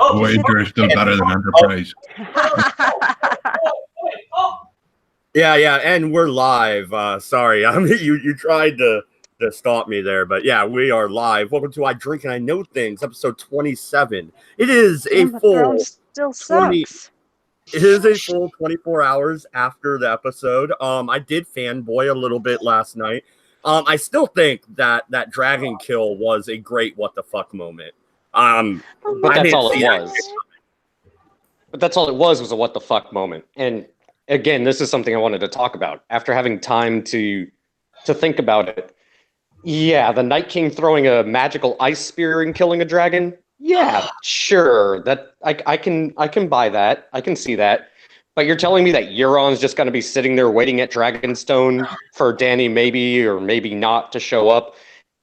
Voyager is still better than Enterprise. Yeah, and we're live. Sorry, I mean, you tried to stop me there, but yeah, we are live. Welcome to I Drink and I Know Things, episode 27. It is a full still sucks. It is a full 24 hours after the episode. I did fanboy a little bit last night. I still think that dragon kill was a great what the fuck moment. But that's all it was. But that's all it was a what the fuck moment. And again, this is something I wanted to talk about. After having time to think about it, yeah, the Night King throwing a magical ice spear and killing a dragon. Yeah, sure. That I can buy that. I can see that. But you're telling me that Euron's just going to be sitting there waiting at Dragonstone for Danny maybe or maybe not to show up,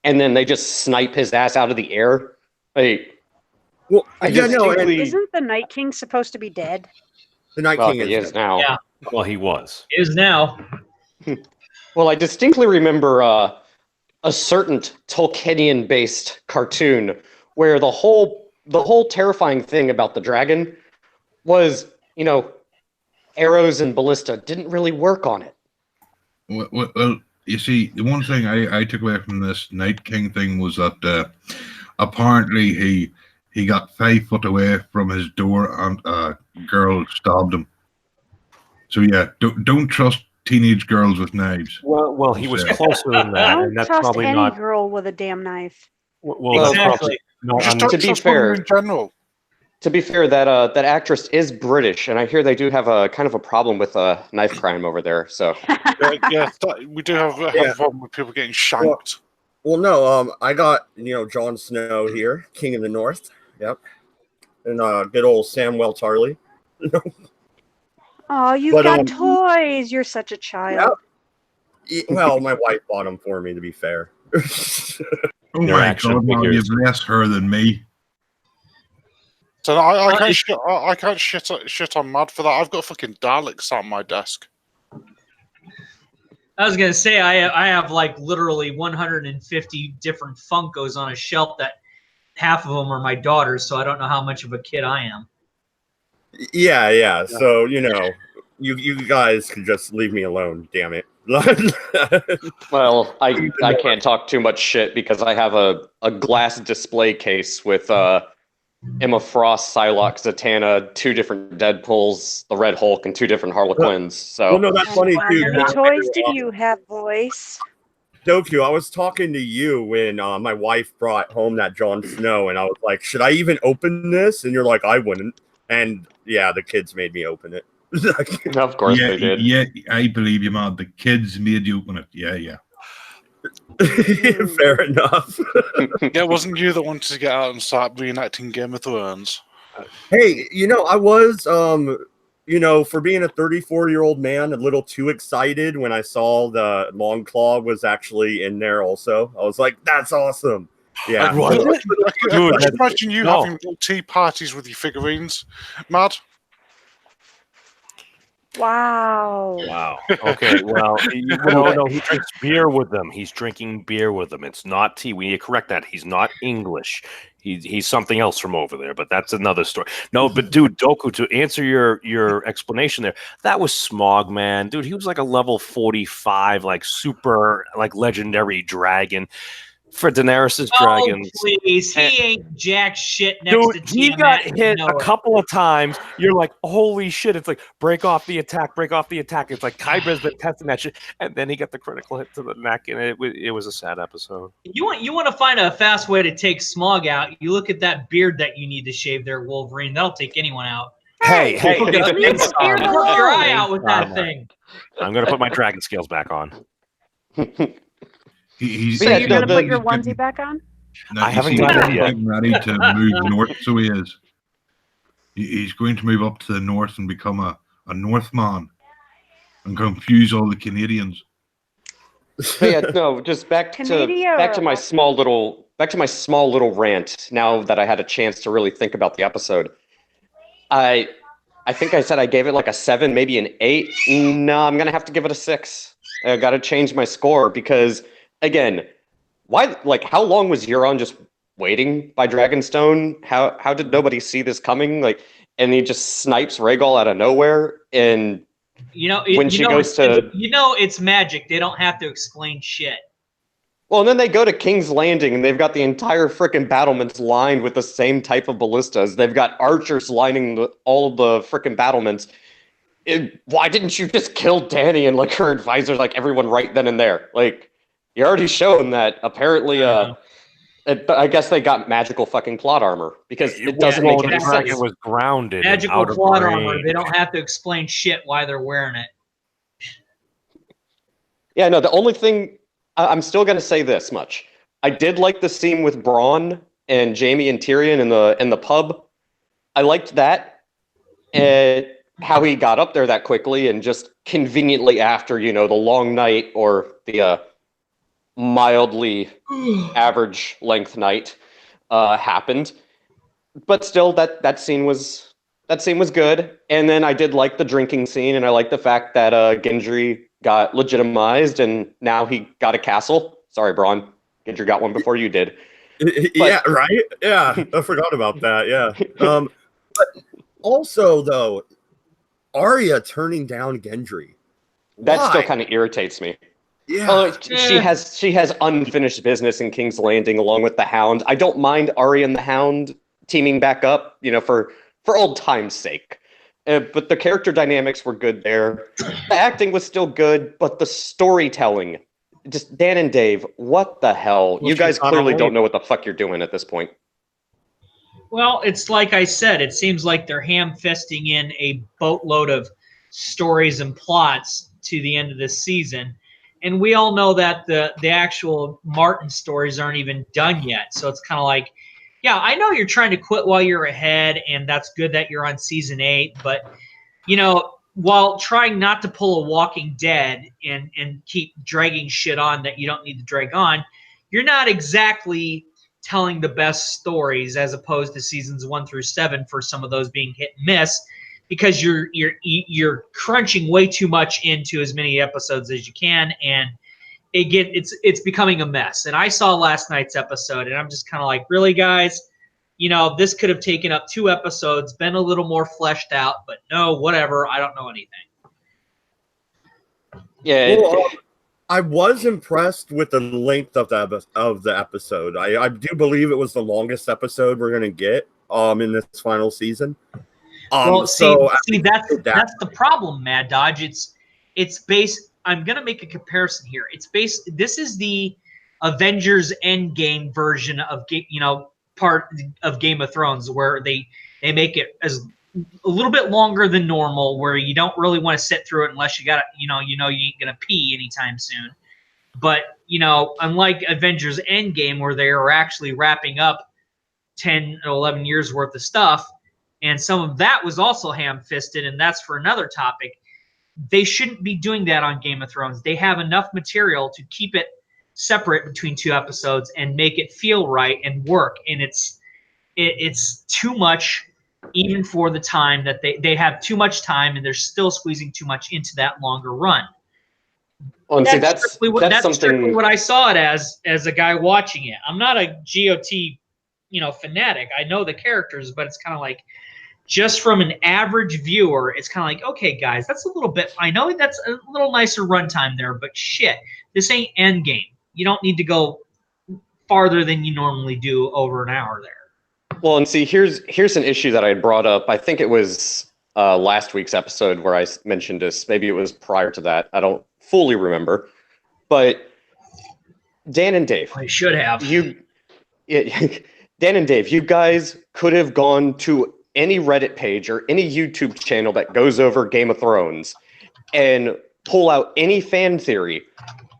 and then they just snipe his ass out of the air? Like, well, isn't the Night King supposed to be dead? The Night King is now. Yeah. Well, he was. Is now. Well, I distinctly remember a certain Tolkienian-based cartoon where the whole terrifying thing about the dragon was, arrows and ballista didn't really work on it. Well, you see, the one thing I took away from this Night King thing was that apparently he got 5 foot away from his door and a girl stabbed him. So yeah, don't trust teenage girls with knives. Well, he was closer than that, and that's trust probably any not. girl with a damn knife. Well, Exactly. that's probably Just don't trust women in general. To be fair, that actress is British, and I hear they do have a kind of a problem with knife crime over there. So We do have a problem with people getting shanked. Well, no, I got, Jon Snow here, King of the North. Yep. And good old Samwell Tarly. Oh, you've got toys. You're such a child. Yep. Well, my wife bought them for me, to be fair. Oh my God, Mom, you have less her than me. So I can't shit on Mad for that. I've got fucking Daleks on my desk. I was going to say, I have like literally 150 different Funkos on a shelf that half of them are my daughters, so I don't know how much of a kid I am. Yeah. So, you guys can just leave me alone, damn it. Well, I can't talk too much shit because I have a glass display case with Emma Frost, Psylocke, Zatanna, 2 different Deadpools, the Red Hulk, and 2 different Harlequins. So, well, no, that's funny How too. many toys do you have, voice? Doku, I was talking to you when my wife brought home that Jon Snow, and I was like, should I even open this? And you're like, I wouldn't. And yeah, the kids made me open it. Of course they did. Yeah, I believe you, man. The kids made you open it. Yeah. Fair enough. Yeah, wasn't you that wanted to get out and start reenacting Game of Thrones? Hey, I was, for being a 34-year-old man, a little too excited when I saw the Longclaw was actually in there also. I was like, that's awesome. Yeah. Dude, imagine you having little tea parties with your figurines, Mad. Wow. Okay, well, no, he drinks beer with them. He's drinking beer with them. It's not tea. We need to correct that. He's not English. He's something else from over there, but that's another story. No, but dude, Doku, to answer your explanation there, that was Smog, man. Dude, he was like a level 45, like super, like legendary dragon. For Daenerys' dragons. Please, he ain't jack shit next to he Tiamat. got hit a couple of times. You're like, holy shit. It's like, break off the attack. It's like Kybra's been testing that shit. And then he got the critical hit to the neck, and it was a sad episode. You want to find a fast way to take Smog out, you look at that beard that you need to shave there, Wolverine. That'll take anyone out. Hey. Put your eye out with that thing. I'm going to put my dragon scales back on. So you're going to put your onesie back on? No, I haven't done that yet. He's ready to move north, so he is. He's going to move up to the north and become a Northman and confuse all the Canadians. Yeah, no, just back to my small little rant. Now that I had a chance to really think about the episode, I think I said I gave it like a 7, maybe an 8. No, I'm gonna have to give it a 6. I got to change my score because, again, why? Like, how long was Euron just waiting by Dragonstone. How did nobody see this coming? Like, and he just snipes Rhaegal out of nowhere. And when she goes to, it's magic. They don't have to explain shit. Well, and then they go to King's Landing, and they've got the entire frickin' battlements lined with the same type of ballistas. They've got archers lining all the frickin' battlements. Why didn't you just kill Dany and like her advisors, like everyone right then and there? Like, you already shown that apparently. I guess they got magical fucking plot armor because it doesn't make any sense. It was grounded. Magical plot armor. They don't have to explain shit why they're wearing it. Yeah, no. The only thing I'm still gonna say this much: I did like the scene with Bronn and Jaime and Tyrion in the pub. I liked that, and how he got up there that quickly and just conveniently after the long night or the mildly average length night happened, but still that scene was good. And then I did like the drinking scene, and I like the fact that Gendry got legitimized and now he got a castle. Sorry, Bronn, Gendry got one before you did. Yeah, right. Yeah, I forgot about that. Yeah. But also though, Arya turning down Gendry. That still kind of irritates me. Yeah. She has unfinished business in King's Landing along with the Hound. I don't mind Arya and the Hound teaming back up, for old time's sake. But the character dynamics were good there. The acting was still good, but the storytelling, just Dan and Dave, what the hell? You guys clearly don't know what the fuck you're doing at this point. Well, it's like I said, it seems like they're ham-fisting in a boatload of stories and plots to the end of this season. And we all know that the actual Martin stories aren't even done yet. So it's kind of like, yeah, I know you're trying to quit while you're ahead, and that's good that you're on season 8. But, while trying not to pull a Walking Dead and keep dragging shit on that you don't need to drag on, you're not exactly telling the best stories as opposed to seasons 1 through 7 for some of those being hit and miss. Because you're crunching way too much into as many episodes as you can, and it's becoming a mess. And I saw last night's episode, and I'm just kind of like, really, guys? This could have taken up 2 episodes, been a little more fleshed out, but no, whatever. I don't know anything. Yeah. I was impressed with the length of the episode. I do believe it was the longest episode we're gonna get in this final season. Well, see, that's the problem, Mad Dodge. It's based. I'm gonna make a comparison here. This is the Avengers Endgame version of part of Game of Thrones, where they make it as a little bit longer than normal, where you don't really want to sit through it unless you ain't gonna pee anytime soon. But unlike Avengers Endgame, where they are actually wrapping up 10 or 11 years worth of stuff. And some of that was also ham-fisted, and that's for another topic. They shouldn't be doing that on Game of Thrones. They have enough material to keep it separate between 2 episodes and make it feel right and work. And it's too much, even for the time that they have too much time, and they're still squeezing too much into that longer run. Well, and that's strictly what I saw it as a guy watching it. I'm not a GOT, fanatic. I know the characters, but it's kind of like, just from an average viewer, it's kind of like, okay, guys, that's a little bit. I know that's a little nicer runtime there, but shit, this ain't Endgame. You don't need to go farther than you normally do over an hour there. Well, and see, here's an issue that I had brought up. I think it was last week's episode where I mentioned this. Maybe it was prior to that. I don't fully remember. But Dan and Dave, I should have. Dan and Dave, you guys could have gone to any Reddit page or any YouTube channel that goes over Game of Thrones and pull out any fan theory,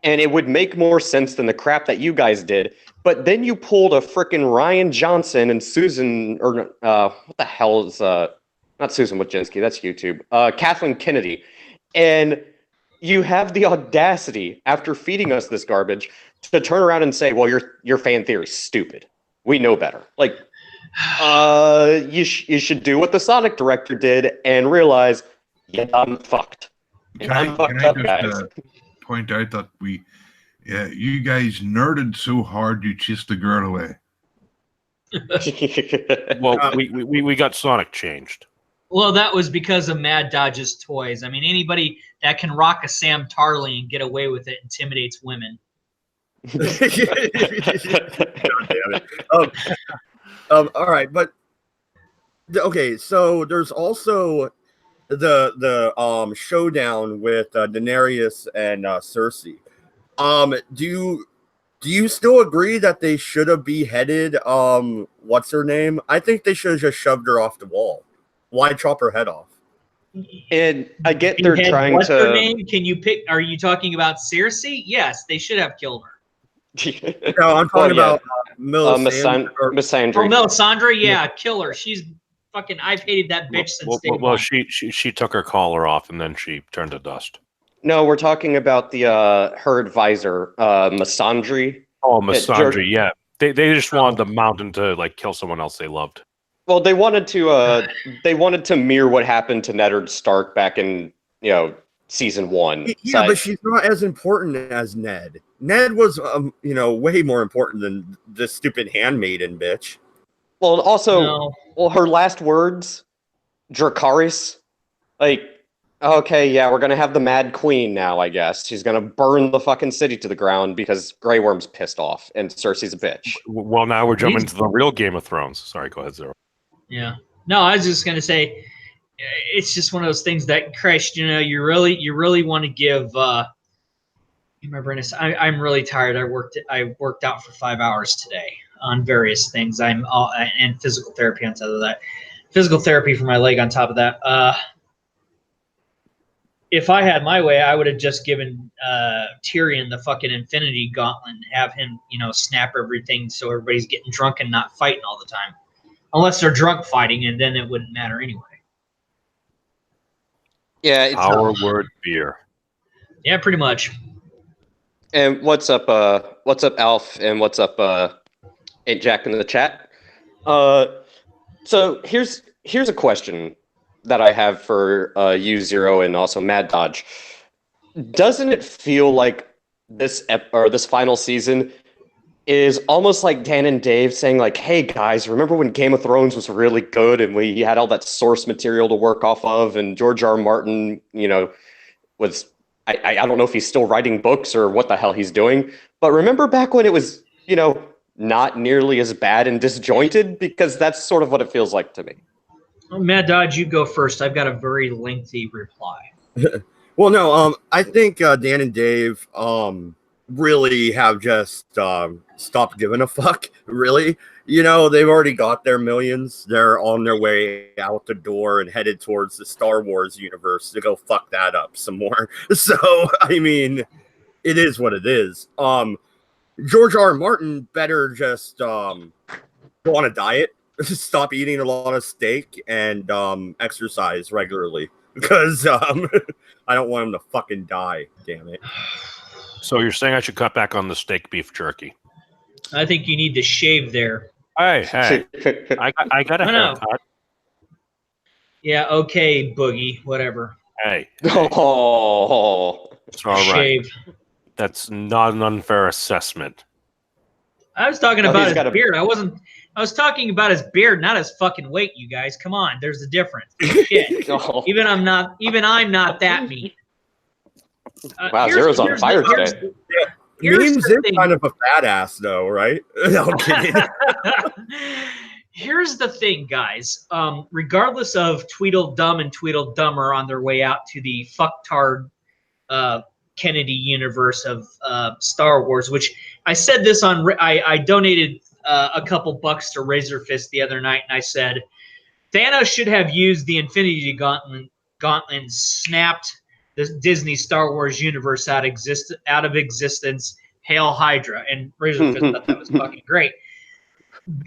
and it would make more sense than the crap that you guys did. But then you pulled a frickin' Rian Johnson and Susan, or what the hell is not Susan Wojcicki, that's YouTube, Kathleen Kennedy, and you have the audacity, after feeding us this garbage, to turn around and say, well, your fan theory's stupid. We know better. Like, you should do what the Sonic director did and realize, yeah, I'm fucked. Can I just point out that you guys nerded so hard you chased the girl away? Well, we got Sonic changed. Well, that was because of Mad Dodge's toys. I mean, anybody that can rock a Sam Tarly and get away with it intimidates women. God damn it. All right, but okay, so there's also the showdown with Daenerys and Cersei. Do you still agree that they should have beheaded what's her name? I think they should have just shoved her off the wall. Why chop her head off? And I get they're trying what's to. Her name? Can you pick? Are you talking about Cersei? Yes, they should have killed her. No, I'm talking about Melisandre. Oh, Melisandre, yeah, kill her. She's fucking. I've hated that bitch since day one. She took her collar off and then she turned to dust. No, we're talking about the her advisor, Melisandre. Oh, Melisandre, yeah. They just wanted the mountain to like kill someone else they loved. Well, they wanted to mirror what happened to Ned Stark back in season 1. Yeah, but she's not as important as Ned. Ned was way more important than this stupid handmaiden bitch. Well, also, her last words, Dracarys, like, okay, yeah, we're gonna have the Mad Queen now. I guess she's gonna burn the fucking city to the ground because Grey Worm's pissed off and Cersei's a bitch. Well, now we're jumping to the real Game of Thrones. Sorry, go ahead, Zero. Yeah. No, I was just gonna say, it's just one of those things that, Christ, you really want to give. Remember, I'm really tired. I worked out for 5 hours today on various things. And physical therapy on top of that. Physical therapy for my leg on top of that. If I had my way, I would have just given Tyrion the fucking Infinity Gauntlet and have him, snap everything so everybody's getting drunk and not fighting all the time. Unless they're drunk fighting, and then it wouldn't matter anyway. Yeah, it's our word beer. Yeah, pretty much. And what's up, Alf, and what's up, Aunt Jack in the chat? So here's a question that I have for you, Zero, and also Mad Dodge. Doesn't it feel like this final season is almost like Dan and Dave saying, like, hey guys, remember when Game of Thrones was really good and we had all that source material to work off of, and George R. R. Martin, was I don't know if he's still writing books or what the hell he's doing, but remember back when it was, not nearly as bad and disjointed? Because that's sort of what it feels like to me. Well, Mad Dodge, you go first. I've got a very lengthy reply. Well, no, I think Dan and Dave really have just stopped giving a fuck, really. They've already got their millions. They're on their way out the door and headed towards the Star Wars universe to go fuck that up some more. So, I mean, it is what it is. George R. R. Martin better just go on a diet, stop eating a lot of steak, and exercise regularly. Because I don't want him to fucking die, damn it. So you're saying I should cut back on the steak beef jerky? I think you need to shave there. Hey, I got a haircut. Yeah, okay, Boogie, whatever. Hey. Oh. It's all right. Shave. That's not an unfair assessment. I was talking about his beard. I was talking about his beard, not his fucking weight, you guys. Come on, there's a difference. Shit. Even I'm not that mean. Wow, Zero's on fire today. Memes is kind of a fat ass, though, right? No, I'm kidding. Here's the thing, guys. Regardless of Tweedledum and Tweedledummer on their way out to the fucktard Kennedy universe of Star Wars, which I said this on. I donated a couple bucks to Razor Fist the other night, and I said Thanos should have used the Infinity Gauntlet and snapped the Disney Star Wars universe out of existence. Hail Hydra. And Razor Fist thought that was fucking great.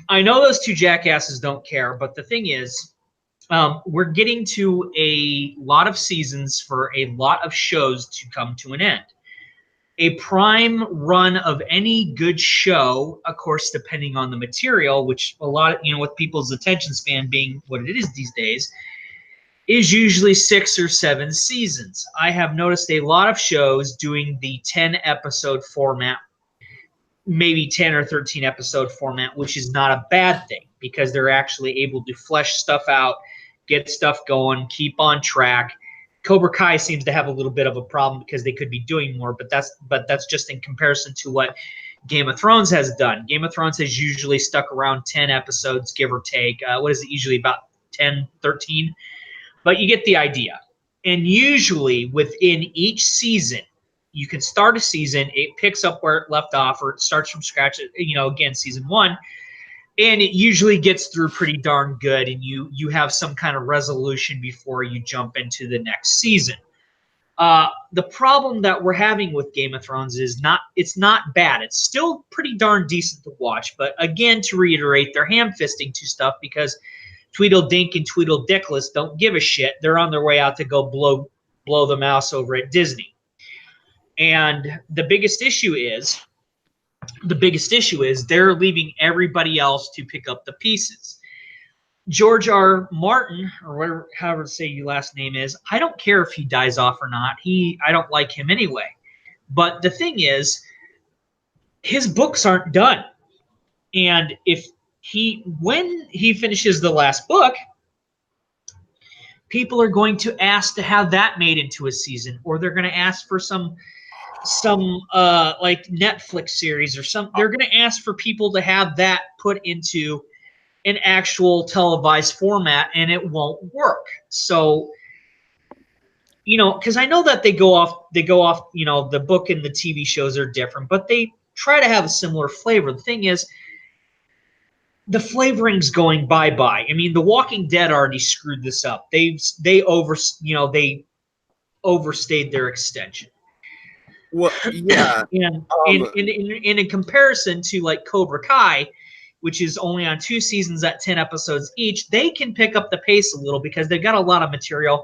I know those two jackasses don't care, but the thing is, we're getting to a lot of seasons for a lot of shows to come to an end. A prime run of any good show, of course, depending on the material, which a lot of, with people's attention span being what it is these days, is usually 6 or 7 seasons. I have noticed a lot of shows doing the 10-episode format. maybe 10 or 13 episode format, which is not a bad thing because they're actually able to flesh stuff out, get stuff going, keep on track. Cobra Kai seems to have a little bit of a problem because they could be doing more, but that's just in comparison to what Game of Thrones has done. Game of Thrones has usually stuck around 10 episodes, give or take. What is it usually, about 10, 13? But you get the idea. And usually within each season, you can start a season, it picks up where it left off, or it starts from scratch, again, season 1. And it usually gets through pretty darn good, and you have some kind of resolution before you jump into the next season. The problem that we're having with Game of Thrones is it's not bad. It's still pretty darn decent to watch. But again, to reiterate, they're ham-fisting to stuff because Tweedledink and Tweedledickless don't give a shit. They're on their way out to go blow the mouse over at Disney. And the biggest issue is they're leaving everybody else to pick up the pieces. George R. Martin, or whatever, however to say your last name is, I don't care if he dies off or not. I don't like him anyway. But the thing is, his books aren't done. And when he finishes the last book, people are going to ask to have that made into a season, or they're going to ask for some like Netflix series or something. They're going to ask for people to have that put into an actual televised format, and it won't work. So, because I know that they go off, the book and the TV shows are different, but they try to have a similar flavor. The thing is, the flavoring's going bye-bye. I mean, The Walking Dead already screwed this up. They overstayed their extension. Well, yeah. And in comparison to like Cobra Kai, which is only on 2 seasons at 10 episodes each, they can pick up the pace a little because they've got a lot of material.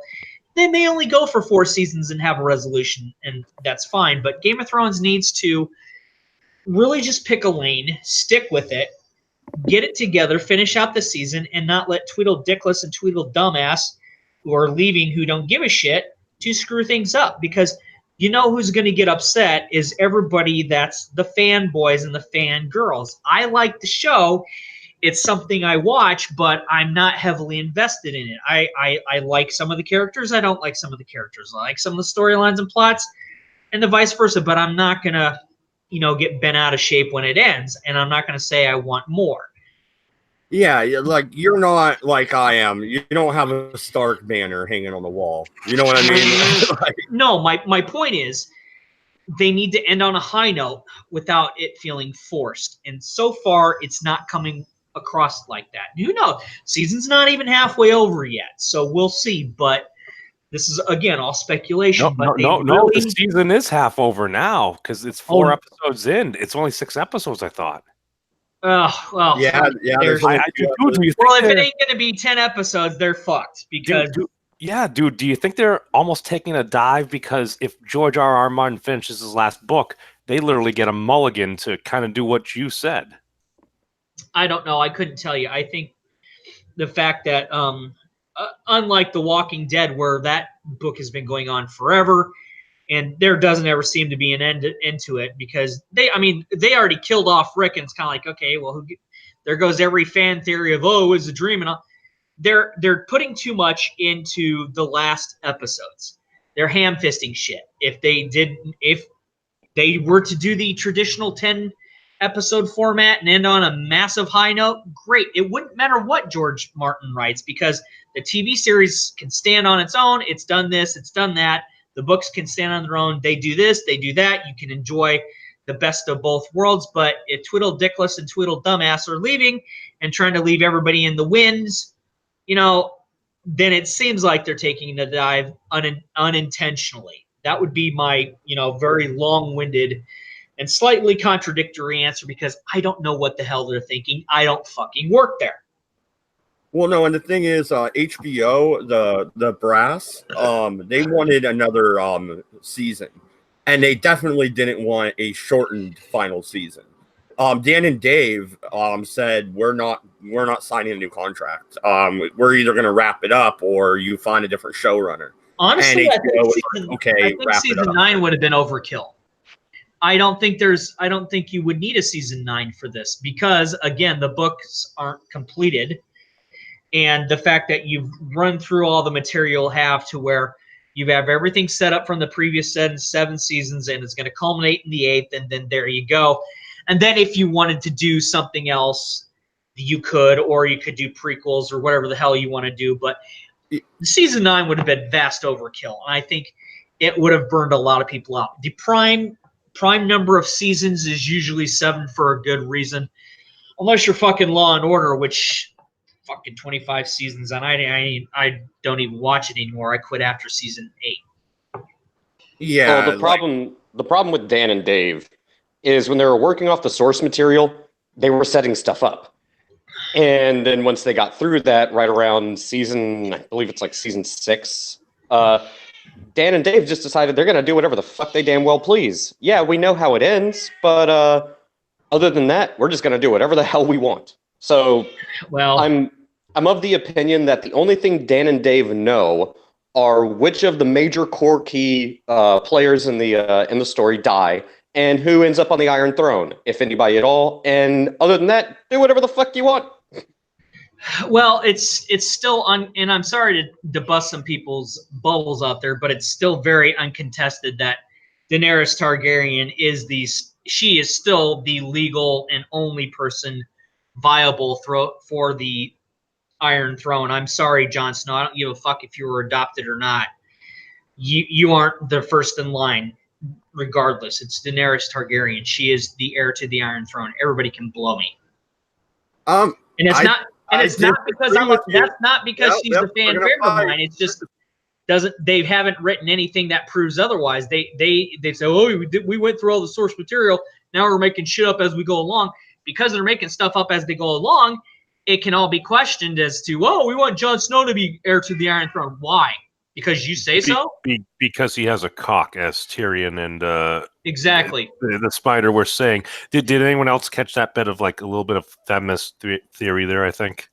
They may only go for 4 seasons and have a resolution, and that's fine. But Game of Thrones needs to really just pick a lane, stick with it, get it together, finish out the season, and not let Tweedledickless and Tweedledumbass, who are leaving, who don't give a shit, to screw things up. Because who's going to get upset is everybody that's the fanboys and the fangirls. I like the show. It's something I watch, but I'm not heavily invested in it. I like some of the characters. I don't like some of the characters. I like some of the storylines and plots, and the vice versa. But I'm not going to, get bent out of shape when it ends, and I'm not going to say I want more. Yeah, like you're not like I am. You don't have a Stark banner hanging on the wall. You know what I mean? No, my point is they need to end on a high note without it feeling forced. And so far, it's not coming across like that. Season's not even halfway over yet, so we'll see. But this is, again, all speculation. No, the season is half over now because it's 4 episodes in. It's only 6 episodes, I thought. Well, yeah. Well, if it ain't going to be 10 episodes, they're fucked. Because do you think they're almost taking a dive? Because if George R. Martin finishes his last book, they literally get a mulligan to kind of do what you said. I don't know. I couldn't tell you. I think the fact that, unlike The Walking Dead, where that book has been going on forever, and there doesn't ever seem to be an end to it because they already killed off Rick, and it's kind of like, okay, well, there goes every fan theory of, it was a dream, and all. They're putting too much into the last episodes. They're ham-fisting shit. If they were to do the traditional 10 episode format and end on a massive high note, great. It wouldn't matter what George Martin writes because the TV series can stand on its own. It's done this, it's done that. The books can stand on their own. They do this, they do that. You can enjoy the best of both worlds. But if Tweedledickless and Tweedledumbass are leaving and trying to leave everybody in the winds, then it seems like they're taking the dive unintentionally. That would be my, very long-winded and slightly contradictory answer because I don't know what the hell they're thinking. I don't fucking work there. Well, no, and the thing is, HBO, the brass, they wanted another season, and they definitely didn't want a shortened final season. Dan and Dave said we're not signing a new contract. We're either going to wrap it up or you find a different showrunner. Honestly, I think season 9 would have been overkill. I don't think you would need a season 9 for this because, again, the books aren't completed. And the fact that you've run through all the material to where you have everything set up from the previous 7 seasons, and it's going to culminate in the 8th, and then there you go. And then if you wanted to do something else, you could, or you could do prequels or whatever the hell you want to do. But season 9 would have been vast overkill, and I think it would have burned a lot of people out. The prime number of seasons is usually 7 for a good reason, unless you're fucking Law and Order, which fucking 25 seasons, and I don't even watch it anymore. I quit after season 8. Yeah. Well, the problem with Dan and Dave is when they were working off the source material, they were setting stuff up. And then once they got through that, right around season, I believe it's like season 6, Dan and Dave just decided they're going to do whatever the fuck they damn well please. Yeah, we know how it ends, but other than that, we're just going to do whatever the hell we want. So, well, I'm of the opinion that the only thing Dan and Dave know are which of the major core key players in the story die and who ends up on the Iron Throne, if anybody at all. And other than that, do whatever the fuck you want. Well, it's still and I'm sorry to bust some people's bubbles out there, but it's still very uncontested that Daenerys Targaryen she is still the legal and only person viable for the Iron Throne. I'm sorry, Jon Snow. I don't give a fuck if you were adopted or not. You aren't the first in line, regardless. It's Daenerys Targaryen. She is the heir to the Iron Throne. Everybody can blow me. And it's not. And it's not because that's not because she's the fan favorite of mine. It's just they haven't written anything that proves otherwise. They say, oh, we went through all the source material. Now we're making shit up as we go along. Because they're making stuff up as they go along, it can all be questioned as to, oh, we want Jon Snow to be heir to the Iron Throne. Why? Because you say so? Because he has a cock, as Tyrion and exactly the spider were saying. Did anyone else catch that bit of like a little bit of feminist theory there? I think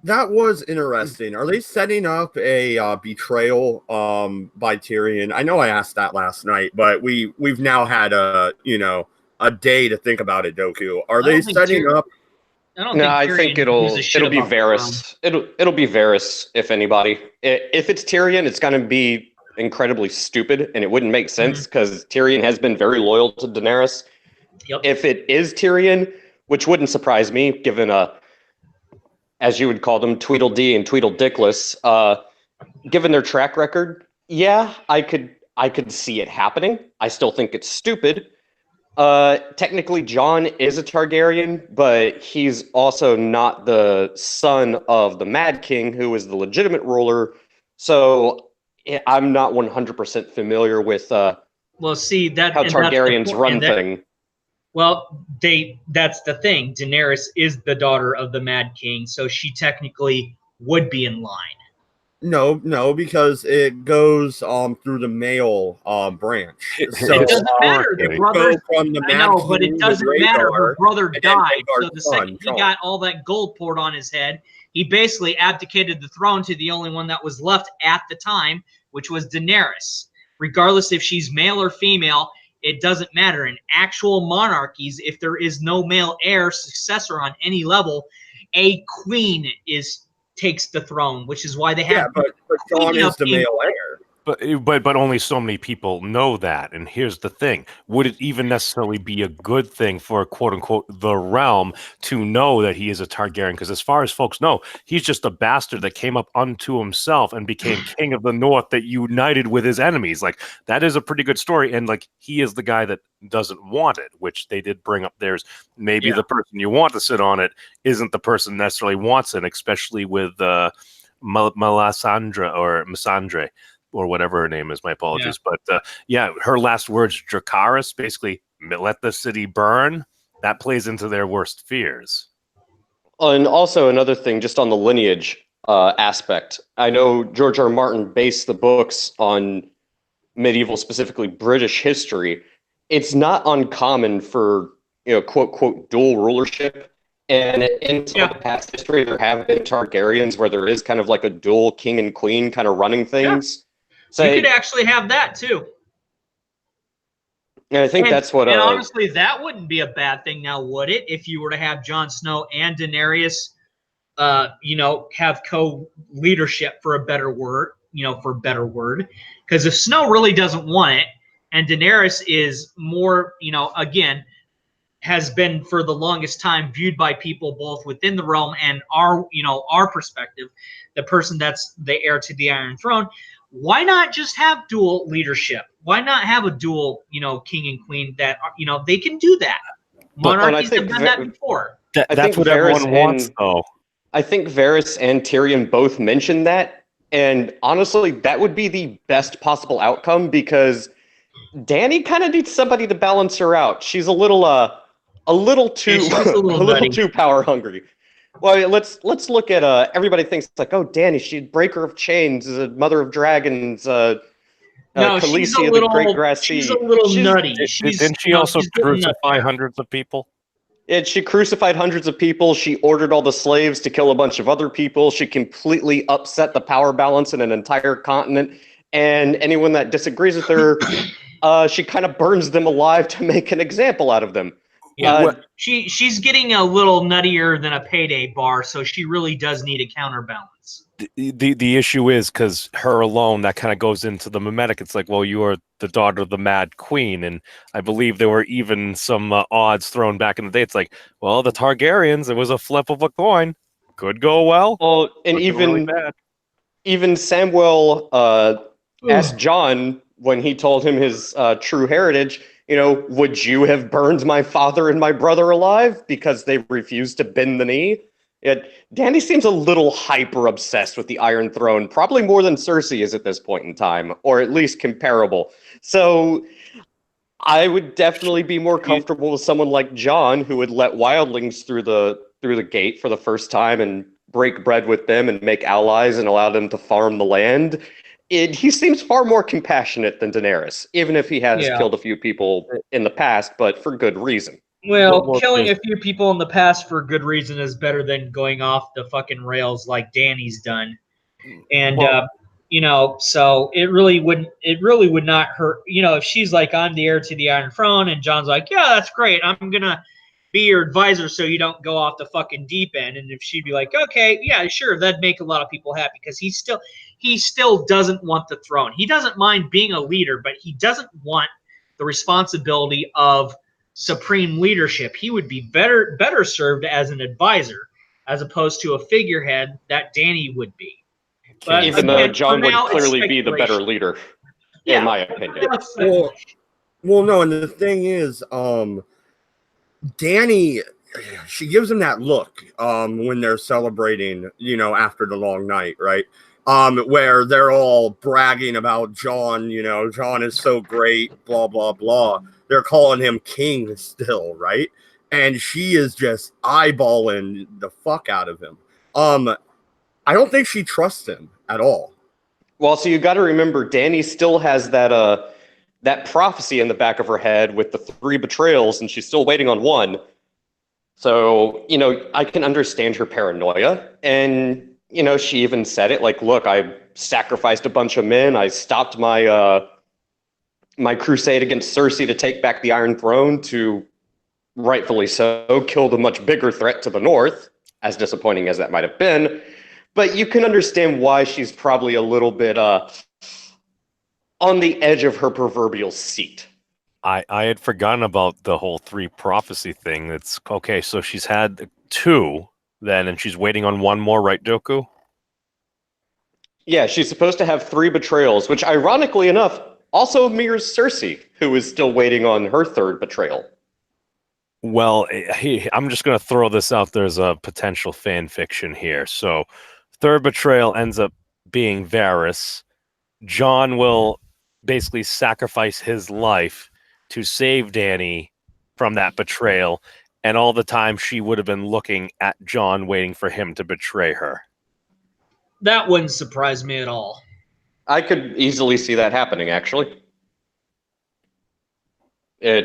that was interesting. Are they setting up a betrayal by Tyrion? I know I asked that last night, but we've now had a day to think about it. Doku, are they setting up? I think it'll be Varys. It'll be Varys if anybody. If it's Tyrion, it's going to be incredibly stupid, and it wouldn't make sense because Tyrion has been very loyal to Daenerys. Yep. If it is Tyrion, which wouldn't surprise me, given as you would call them, Tweedledee and Tweedledickless, given their track record, yeah, I could see it happening. I still think it's stupid. Technically, Jon is a Targaryen, but he's also not the son of the Mad King, who is the legitimate ruler. So I'm not 100% familiar with how Targaryens run thing. Well, that's the thing. Daenerys is the daughter of the Mad King, so she technically would be in line. No, because it goes through the male branch. So it doesn't matter. The brother, I know, but it doesn't matter. Her brother died, so the second he got all that gold poured on his head, he basically abdicated the throne to the only one that was left at the time, which was Daenerys. Regardless if she's male or female, it doesn't matter. In actual monarchies, if there is no male heir successor on any level, a queen takes the throne, which is why they have. Yeah, but Jon is the male heir. But only so many people know that. And here's the thing: would it even necessarily be a good thing for "quote unquote" the realm to know that he is a Targaryen? Because as far as folks know, he's just a bastard that came up unto himself and became king of the North that united with his enemies. Like, that is a pretty good story. And like, he is the guy that doesn't want it, which they did bring up. There's maybe the person you want to sit on it isn't the person necessarily wants it, especially with Melisandre or Missandre, or whatever her name is. My apologies. But her last words, Dracarys, basically, let the city burn. That plays into their worst fears. And also another thing, just on the lineage aspect, I know George R. R. Martin based the books on medieval, specifically British history. It's not uncommon for, quote, quote, dual rulership. And in some of the past history, there have been Targaryens where there is kind of like a dual king and queen kind of running things. So you could actually have that too. And I think that's what. And honestly, that wouldn't be a bad thing now, would it? If you were to have Jon Snow and Daenerys, have co-leadership for a better word, because if Snow really doesn't want it, and Daenerys is more, again, has been for the longest time viewed by people both within the realm and our perspective, the person that's the heir to the Iron Throne. Why not just have dual leadership? Why not have a dual, king and queen that, they can do that? Monarchies have done that before. That's what everyone wants, though. I think Varys and Tyrion both mentioned that. And honestly, that would be the best possible outcome because Dany kind of needs somebody to balance her out. She's a little too power hungry. Well, let's look at everybody thinks like, oh, Dany, she's breaker of chains, is a mother of dragons. No, she's a little, the Great Grass Sea. She's a little nutty. Didn't she also crucify hundreds of people? She crucified hundreds of people. She ordered all the slaves to kill a bunch of other people. She completely upset the power balance in an entire continent. And anyone that disagrees with her, she kind of burns them alive to make an example out of them. Yeah, she's getting a little nuttier than a payday bar, so she really does need a counterbalance. The issue is because her alone, that kind of goes into the mimetic. It's like, well, you are the daughter of the Mad Queen, and I believe there were even some odds thrown back in the day. It's like, well, the Targaryens, it was a flip of a coin. Could go well. Well, and even Samwell asked Jon when he told him his true heritage, would you have burned my father and my brother alive because they refused to bend the knee? Dany seems a little hyper obsessed with the Iron Throne, probably more than Cersei is at this point in time, or at least comparable. So I would definitely be more comfortable with someone like Jon, who would let wildlings through the gate for the first time and break bread with them and make allies and allow them to farm the land. He seems far more compassionate than Daenerys, even if he has killed a few people in the past, but for good reason. Well, killing a few people in the past for good reason is better than going off the fucking rails like Dany's done. And so it really would not hurt. If she's like, I'm the heir to the Iron Throne, and Jon's like, yeah, that's great. I'm gonna be your advisor so you don't go off the fucking deep end. And if she'd be like, okay, yeah, sure, that'd make a lot of people happy because he still doesn't want the throne. He doesn't mind being a leader, but he doesn't want the responsibility of supreme leadership. He would be better served as an advisor as opposed to a figurehead that Dany would be. But even though Jon would clearly be the better leader, in my opinion. Well, no, and the thing is, Dany, she gives him that look when they're celebrating, after the long night, right? Where they're all bragging about Jon, Jon is so great, blah, blah, blah. They're calling him king still, right? And she is just eyeballing the fuck out of him. I don't think she trusts him at all. Well, so you got to remember, Dany still has that prophecy in the back of her head with the 3 betrayals, and she's still waiting on one. So, I can understand her paranoia. And, she even said it like, look, I sacrificed a bunch of men. I stopped my my crusade against Cersei to take back the Iron Throne to, rightfully so, killed a much bigger threat to the north, as disappointing as that might have been. But you can understand why she's probably a little bit on the edge of her proverbial seat. I had forgotten about the whole 3 prophecy thing. It's okay, so she's had 2 then, and she's waiting on 1 more, right, Dooku? Yeah, she's supposed to have 3 betrayals, which ironically enough also mirrors Cersei, who is still waiting on her 3rd betrayal. Well, I'm just going to throw this out there as a potential fan fiction here. So, 3rd betrayal ends up being Varys. Jon will basically sacrifice his life to save Dany from that betrayal, and all the time she would have been looking at Jon, waiting for him to betray her. That wouldn't surprise me at all. I could easily see that happening, actually. Hell,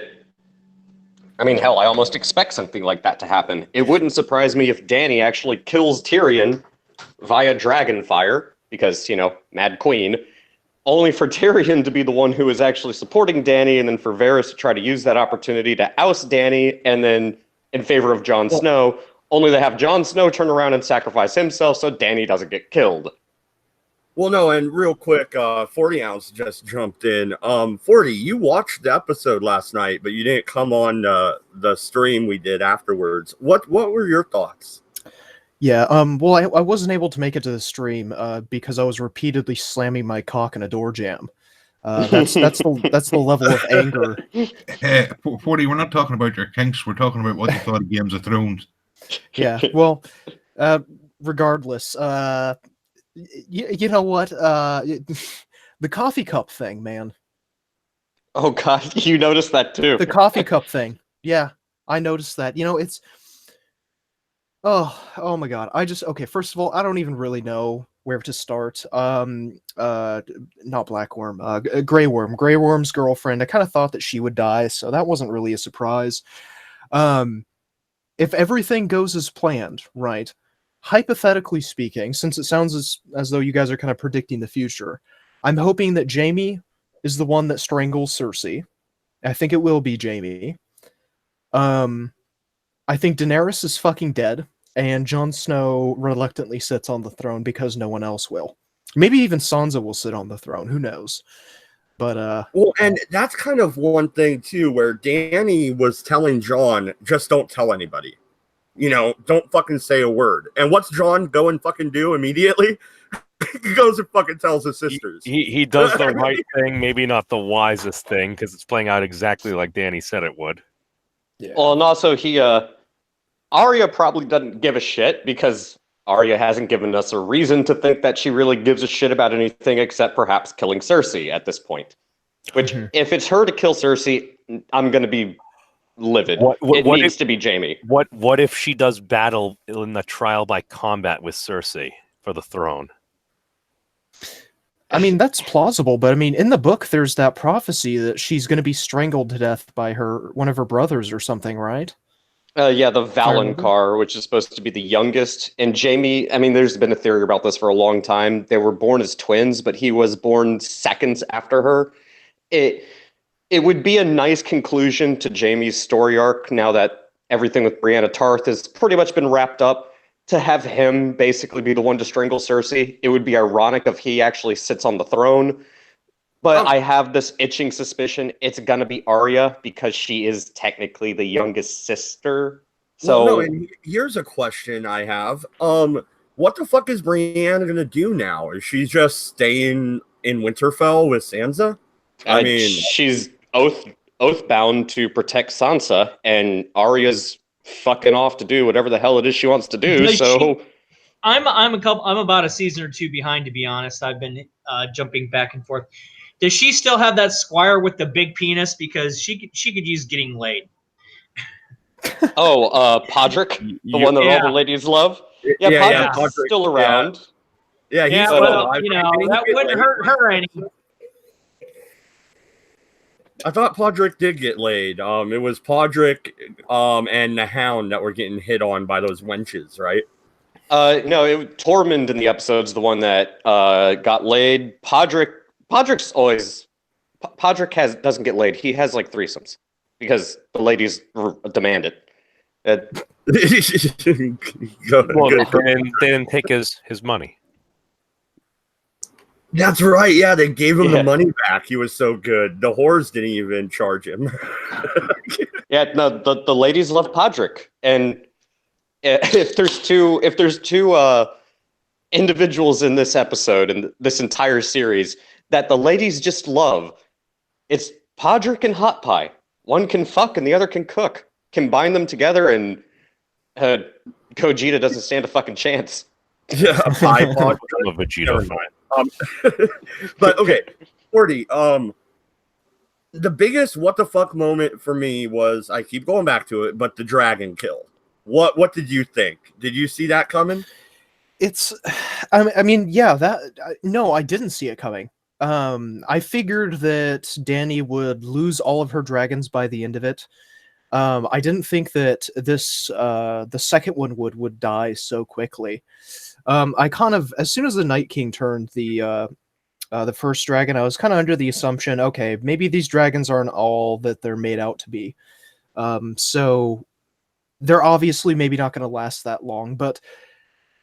I almost expect something like that to happen. It wouldn't surprise me if Dany actually kills Tyrion via Dragonfire, because, Mad Queen, only for Tyrion to be the one who is actually supporting Dany, and then for Varys to try to use that opportunity to oust Dany, and then in favor of Jon Snow, only to have Jon Snow turn around and sacrifice himself so Dany doesn't get killed. Well, no, and real quick, 40 ounce just jumped in. 40, you watched the episode last night, but you didn't come on the stream we did afterwards. What were your thoughts? Yeah, well, I wasn't able to make it to the stream because I was repeatedly slamming my cock in a door jam. That's the level of anger. 40, we're not talking about your kinks. We're talking about what you thought of Games of Thrones. Yeah, well, regardless, you know what? The coffee cup thing, man. Oh, God, you noticed that too. The coffee cup thing. Yeah, I noticed that. You know, it's... Oh my God. Okay, first of all, I don't even really know where to start. Not Black Worm, Grey Worm. Grey Worm's girlfriend. I kind of thought that she would die, so that wasn't really a surprise. If everything goes as planned, right, hypothetically speaking, since it sounds as though you guys are kind of predicting the future, I'm hoping that Jaime is the one that strangles Cersei. I think it will be Jaime. I think Daenerys is fucking dead, and Jon Snow reluctantly sits on the throne because no one else will. Maybe even Sansa will sit on the throne. Who knows? But well, and that's kind of one thing too, where Dany was telling Jon, just don't tell anybody. You know, don't fucking say a word. And what's Jon go and fucking do immediately? He goes and fucking tells his sisters. He does the right thing, maybe not the wisest thing, because it's playing out exactly like Dany said it would. yeah. Well, and also Arya probably doesn't give a shit because Arya hasn't given us a reason to think that she really gives a shit about anything except perhaps killing Cersei at this point. Which, if it's her to kill Cersei, I'm going to be livid. It needs to be Jaime. What if she does battle in the trial by combat with Cersei for the throne? I mean, that's plausible, but I mean, in the book, there's that prophecy that she's going to be strangled to death by one of her brothers or something, right? Yeah, the Valonqar, which is supposed to be the youngest. And Jaime, I mean, there's been a theory about this for a long time. They were born as twins, but he was born seconds after her. It would be a nice conclusion to Jaime's story arc now that everything with Brienne Tarth has pretty much been wrapped up, to have him basically be the one to strangle Cersei. It would be ironic if he actually sits on the throne. But I have this itching suspicion it's going to be Arya because she is technically the youngest sister. So well, no, and here's a question I have. What the fuck is Brienne going to do now? Is she just staying in Winterfell with Sansa? I mean, she's oath bound to protect Sansa, and Arya's fucking off to do whatever the hell it is she wants to do. I'm about a season or two behind, to be honest. I've been jumping back and forth. Does she still have that squire with the big penis? Because she could use getting laid. Podrick, the one that all the ladies love. Yeah, Podrick's still around. Yeah, that wouldn't hurt her any. I thought Podrick did get laid. It was Podrick and the Hound that were getting hit on by those wenches, right? No, Tormund in the episode's the one that got laid. Podrick doesn't get laid. He has like threesomes because the ladies demand it. They didn't take his money. That's right. Yeah, they gave him the money back. He was so good. The whores didn't even charge him. The ladies love Podrick, and if there's two individuals in this episode and this entire series that the ladies just love, it's Podrick and Hot Pie. One can fuck and the other can cook. Combine them together and Gogeta doesn't stand a fucking chance. Yeah, I'm a Vegeta fan. But okay, 40. The biggest what the fuck moment for me was, I keep going back to it, but the dragon kill. What did you think? Did you see that coming? I mean, yeah, no, I didn't see it coming. I figured that Dany would lose all of her dragons by the end of it. I didn't think that the second one would die so quickly. I kind of, as soon as the Night King turned the The first dragon, I was kind of under the assumption, okay, maybe these dragons aren't all that they're made out to be. So they're obviously maybe not going to last that long, but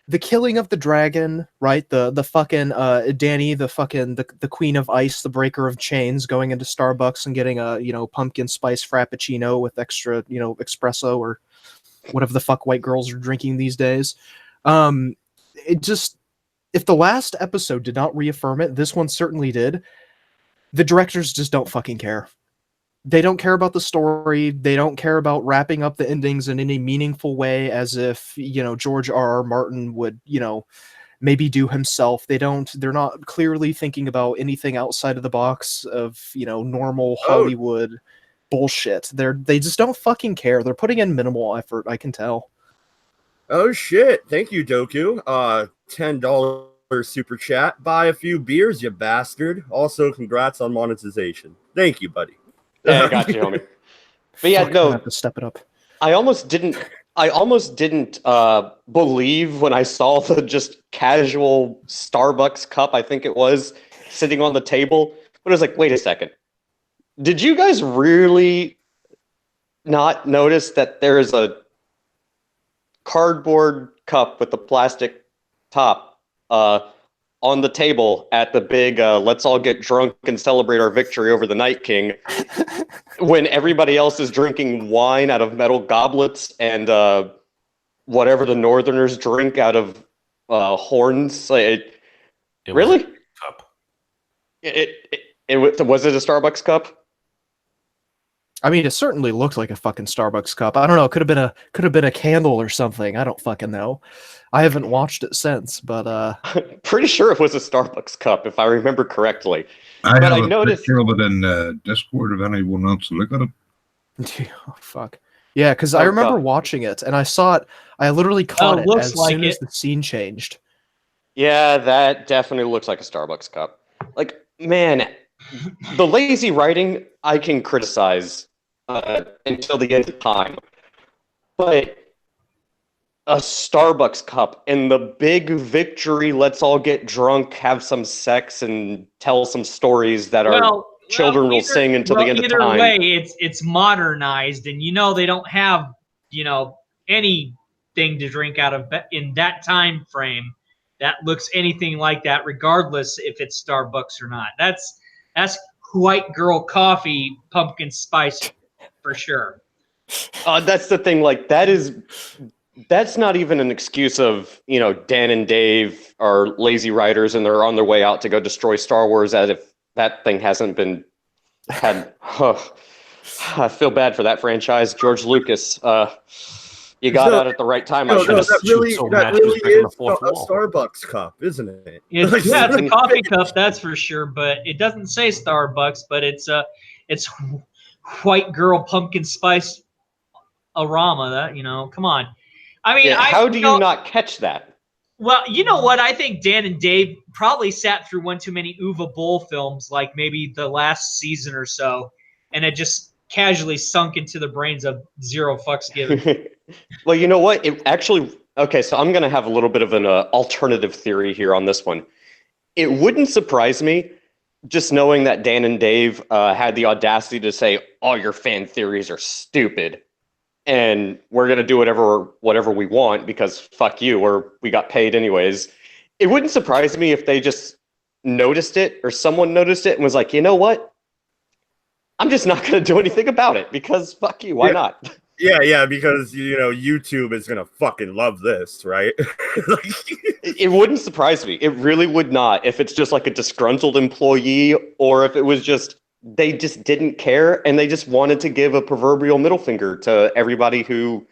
the killing of the dragon, right? The fucking Danny, the queen of ice, the breaker of chains, going into Starbucks and getting a pumpkin spice frappuccino with extra espresso or whatever the fuck white girls are drinking these days. It just, if the last episode did not reaffirm it, this one certainly did. The directors just don't fucking care. They don't care about the story. They don't care about wrapping up the endings in any meaningful way, as if, George R.R. Martin would, maybe do himself. They're not clearly thinking about anything outside of the box of, normal Hollywood bullshit. They just don't fucking care. They're putting in minimal effort, I can tell. Oh shit. Thank you, Doku. $10 super chat. Buy a few beers, you bastard. Also, congrats on monetization. Thank you, buddy. Yeah, I got you, homie. But yeah, I have to step it up. I almost didn't believe when I saw the just casual Starbucks cup, I think it was, sitting on the table. But I was like, wait a second. Did you guys really not notice that there is a cardboard cup with the plastic top on the table at the big let's all get drunk and celebrate our victory over the Night King when everybody else is drinking wine out of metal goblets and whatever the Northerners drink out of horns? Really? Cup. Was it a Starbucks cup? I mean, it certainly looked like a fucking Starbucks cup. I don't know. It could have been a candle or something. I don't fucking know. I haven't watched it since, but I'm pretty sure it was a Starbucks cup, if I remember correctly. I But have I a noticed- picture of it in Discord if anyone wants to look at it. oh fuck. Yeah, because I Oh, remember God. watching it and I saw it. I literally caught it it looks as like soon as it. the scene changed. Yeah, that definitely looks like a Starbucks cup. Like, man, the lazy writing I can criticize until the end of time. But a Starbucks cup and the big victory, let's all get drunk, have some sex, and tell some stories that our children will sing until the end of time. Either way, it's modernized, and they don't have anything to drink out of in that time frame that looks anything like that, regardless if it's Starbucks or not. That's white girl coffee, pumpkin spice for sure. That's the thing. Like, that's not even an excuse of, Dan and Dave are lazy writers and they're on their way out to go destroy Star Wars, as if that thing hasn't been had. I feel bad for that franchise. George Lucas, you got out at the right time. That really is a Starbucks cup, isn't it? Yeah, it's a coffee cup, that's for sure. But it doesn't say Starbucks, but it's white girl pumpkin spice aroma. That come on. I mean, how do you not catch that? Well, you know what? I think Dan and Dave probably sat through one too many Uwe Boll films, like maybe the last season or so, and it just casually sunk into the brains of zero fucks given. Well, you know what? It actually, okay, so I'm going to have a little bit of an alternative theory here on this one. It wouldn't surprise me, just knowing that Dan and Dave had the audacity to say, all your fan theories are stupid, and we're going to do whatever we want because fuck you, or we got paid anyways. It wouldn't surprise me if they just noticed it, or someone noticed it and was like, you know what? I'm just not going to do anything about it because fuck you, why not? Yeah, because YouTube is gonna fucking love this, right? It wouldn't surprise me. It really would not if it's just like a disgruntled employee, or if it was just they just didn't care and they just wanted to give a proverbial middle finger to everybody who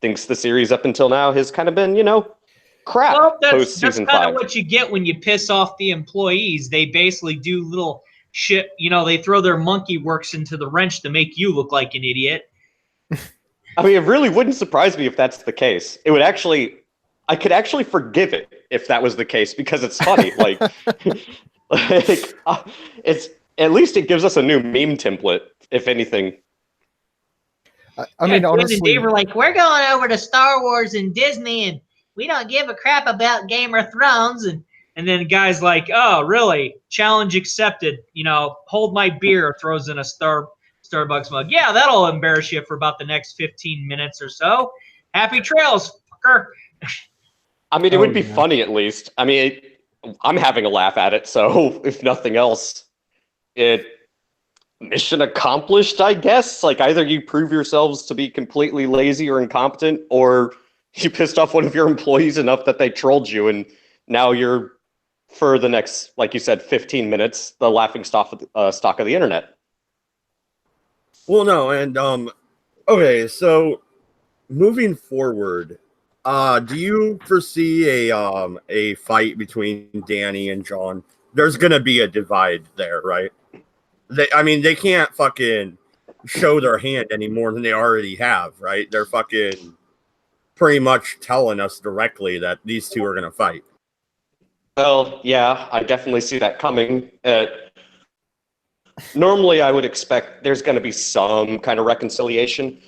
thinks the series up until now has kind of been, crap. Well, that's season kind 5. of what you get when you piss off the employees. They basically do little shit. They throw their monkey works into the wrench to make you look like an idiot. I mean, it really wouldn't surprise me if that's the case. It would actually, I could actually forgive it if that was the case because it's funny. It's at least it gives us a new meme template, if anything. I mean, honestly, and Dave were like, we're going over to Star Wars and Disney, and we don't give a crap about Game of Thrones. And And then guys like, oh, really? Challenge accepted. Hold my beer, throws in a Starbucks mug. Yeah, that'll embarrass you for about the next 15 minutes or so. Happy trails, fucker. I mean, it would be funny at least. I mean, I'm having a laugh at it, so if nothing else, mission accomplished, I guess. Like, either you prove yourselves to be completely lazy or incompetent, or you pissed off one of your employees enough that they trolled you, and now you're, for the next, like you said, 15 minutes, the laughing stock of the internet. Well, no, and okay, so moving forward, do you foresee a fight between Danny and John? There's gonna be a divide there, right? They can't fucking show their hand any more than they already have, right? They're fucking pretty much telling us directly that these two are gonna fight. Well, yeah, I definitely see that coming. Normally, I would expect there's going to be some kind of reconciliation,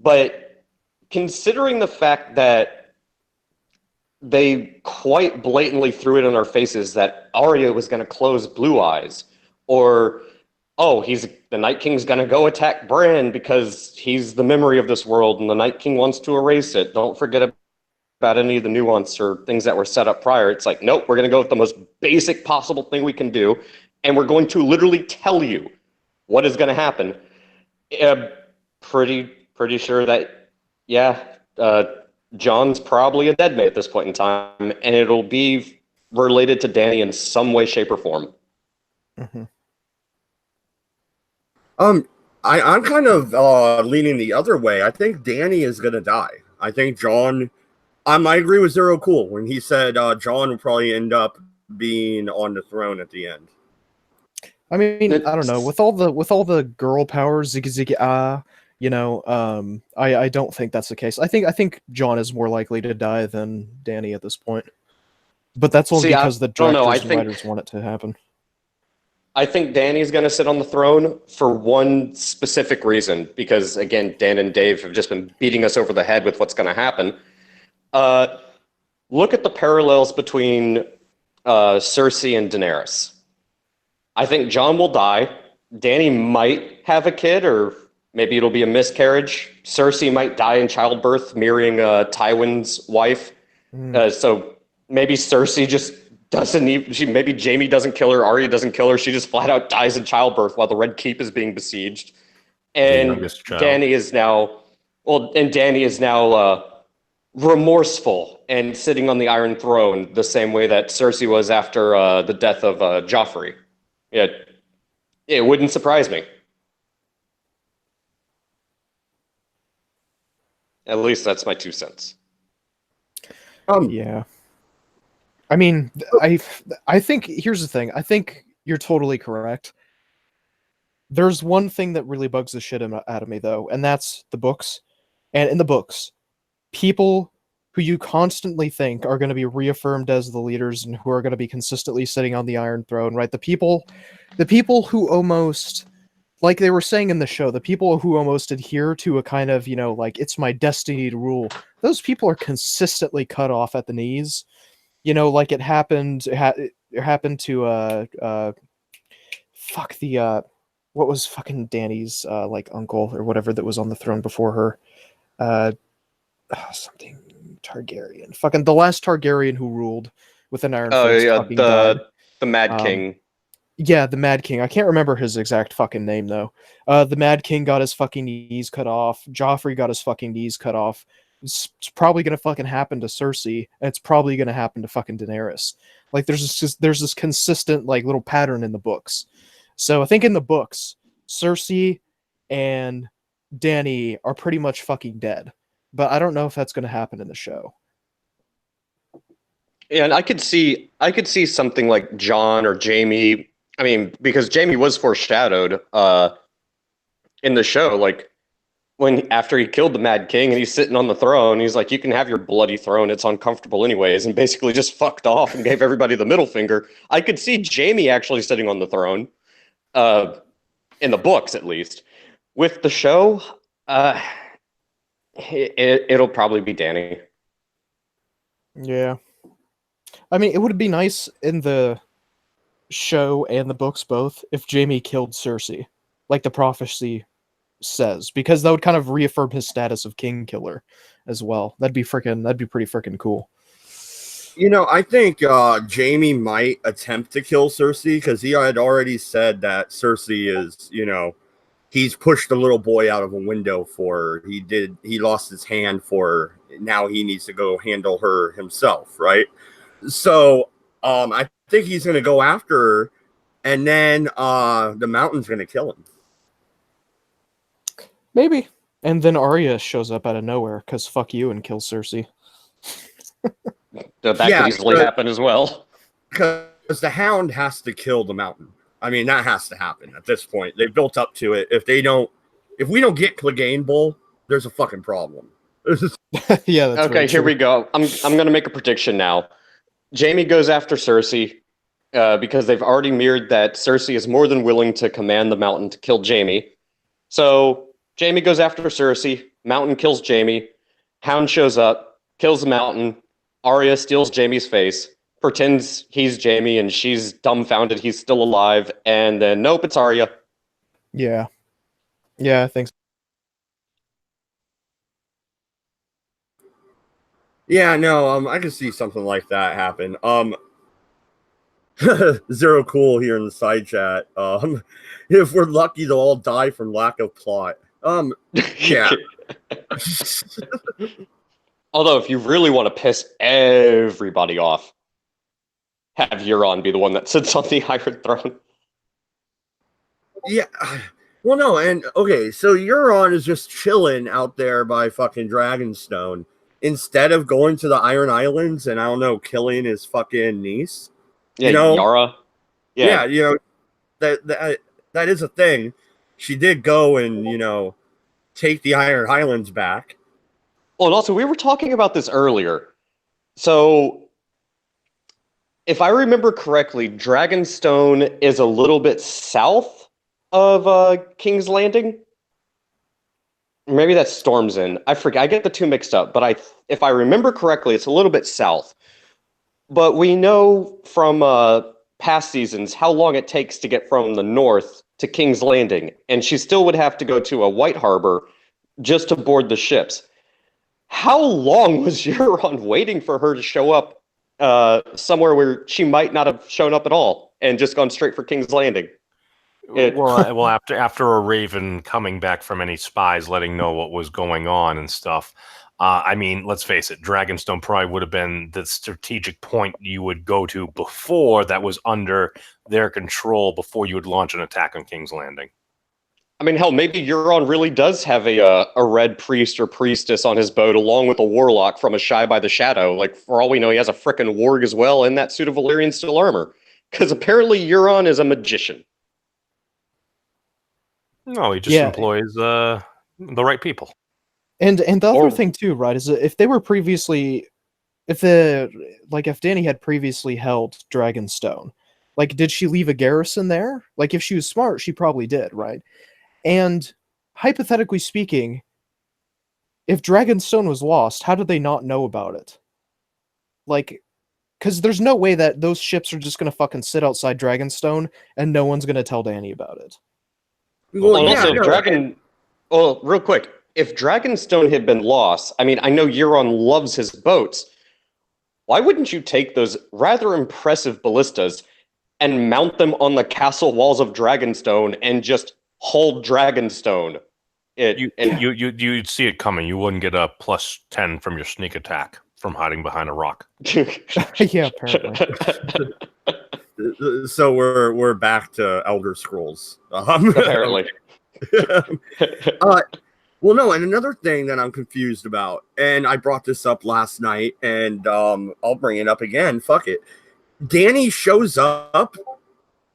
but considering the fact that they quite blatantly threw it in our faces that Arya was going to close Blue Eyes, or, oh, the Night King's going to go attack Bran because he's the memory of this world and the Night King wants to erase it. Don't forget about any of the nuance or things that were set up prior. It's like, nope, we're going to go with the most basic possible thing we can do, and we're going to literally tell you what is going to happen. Pretty sure that, yeah, John's probably a dead mate at this point in time, and it'll be related to Danny in some way, shape, or form. Mm-hmm. I'm kind of leaning the other way. I think Danny is going to die. I think John... I agree with Zero Cool when he said John will probably end up being on the throne at the end. I mean, I don't know. With all the girl powers, I don't think that's the case. I think John is more likely to die than Danny at this point. But that's only because the directors and writers want it to happen. I think Danny's going to sit on the throne for one specific reason, because again, Dan and Dave have just been beating us over the head with what's going to happen. Look at the parallels between Cersei and Daenerys. I think John will die. Danny might have a kid, or maybe it'll be a miscarriage. Cersei might die in childbirth, marrying Tywin's wife. So maybe Cersei just doesn't even... maybe Jaime doesn't kill her, Arya doesn't kill her. She just flat out dies in childbirth while the Red Keep is being besieged. And Danny is now... remorseful and sitting on the Iron Throne the same way that Cersei was after the death of Joffrey. Yeah, it wouldn't surprise me. At least that's my 2 cents. Yeah. I mean, I think here's the thing. I think you're totally correct. There's one thing that really bugs the shit out of me, though, and that's the books. And in the books, people who you constantly think are going to be reaffirmed as the leaders and who are going to be consistently sitting on the Iron Throne, right? The people who almost, like they were saying in the show, the people who almost adhere to a kind of, like, it's my destiny to rule, those people are consistently cut off at the knees. Like it happened to, what was fucking Danny's, like, uncle or whatever that was on the throne before her. Something Targaryen. Fucking the last Targaryen who ruled with an iron fist. The Mad King. Yeah, the Mad King. I can't remember his exact fucking name though. The Mad King got his fucking knees cut off. Joffrey got his fucking knees cut off. It's probably gonna fucking happen to Cersei, and it's probably gonna happen to fucking Daenerys. Like there's this consistent like little pattern in the books. So I think in the books, Cersei and Danny are pretty much fucking dead. But I don't know if that's going to happen in the show. Yeah, and I could see something like John or Jaime. I mean, because Jaime was foreshadowed in the show, like after he killed the Mad King and he's sitting on the throne, he's like, "You can have your bloody throne; it's uncomfortable anyways," and basically just fucked off and gave everybody the middle finger. I could see Jaime actually sitting on the throne, in the books at least. With the show, it'll probably be Danny. Yeah. I mean, it would be nice in the show and the books both if Jaime killed Cersei, like the prophecy says, because that would kind of reaffirm his status of king killer as well. That'd be pretty freaking cool. You know, I think Jaime might attempt to kill Cersei because he had already said that Cersei is, you know, he's pushed a little boy out of a window for her. He lost his hand for her. Now he needs to go handle her himself, right? So I think he's going to go after her, and then the Mountain's going to kill him. Maybe. And then Arya shows up out of nowhere because fuck you and kills Cersei. That could easily happen as well. Because the Hound has to kill the Mountain. I mean, that has to happen at this point. They built up to it. If we don't get Clegane Bull, there's a fucking problem. Yeah. That's okay, here we go. I'm gonna make a prediction now. Jaime goes after Cersei because they've already mirrored that Cersei is more than willing to command the Mountain to kill Jaime. So Jaime goes after Cersei. Mountain kills Jaime. Hound shows up, kills the Mountain. Arya steals Jaime's face, pretends he's Jaime, and she's dumbfounded he's still alive. And then nope, it's Arya. Yeah. Yeah, I think so. Yeah, no, I can see something like that happen. Zero Cool here in the side chat. If we're lucky, they'll all die from lack of plot. Yeah. Although, if you really want to piss everybody off, have Euron be the one that sits on the Iron Throne. Yeah. Well, no, and okay, so Euron is just chilling out there by fucking Dragonstone instead of going to the Iron Islands and, I don't know, killing his fucking niece. Yeah, you know? Yara. Yeah, you know, that is a thing. She did go and, you know, take the Iron Islands back. Well, and also, we were talking about this earlier. So, if I remember correctly, Dragonstone is a little bit south of King's Landing. Maybe that's Storm's End. I forget. I get the two mixed up. But if I remember correctly, it's a little bit south. But we know from past seasons how long it takes to get from the north to King's Landing. And she still would have to go to a White Harbor just to board the ships. How long was Euron waiting for her to show up somewhere where she might not have shown up at all and just gone straight for King's Landing? Well, after a Raven coming back from any spies letting know what was going on and stuff. I mean, let's face it, Dragonstone probably would have been the strategic point you would go to before that was under their control before you would launch an attack on King's Landing. I mean, hell, maybe Euron really does have a red priest or priestess on his boat along with a warlock from a Shy by the Shadow. Like, for all we know, he has a frickin' warg as well in that suit of Valyrian steel armor. Because apparently Euron is a magician. No, he just employs the right people. And the other thing too, right, is that if they were previously, if Dany had previously held Dragonstone, like, did she leave a garrison there? Like, if she was smart, she probably did, right? And hypothetically speaking, if Dragonstone was lost, how did they not know about it? Like, because there's no way that those ships are just going to fucking sit outside Dragonstone and no one's going to tell Dany about it. Well, also, real quick, if Dragonstone had been lost, I mean, I know Euron loves his boats. Why wouldn't you take those rather impressive ballistas and mount them on the castle walls of Dragonstone and just hold Dragonstone? You'd see it coming. You wouldn't get a +10 from your sneak attack from hiding behind a rock. Yeah, apparently. So we're back to Elder Scrolls. Apparently. Well, no, and another thing that I'm confused about, and I brought this up last night, and I'll bring it up again. Fuck it. Dany shows up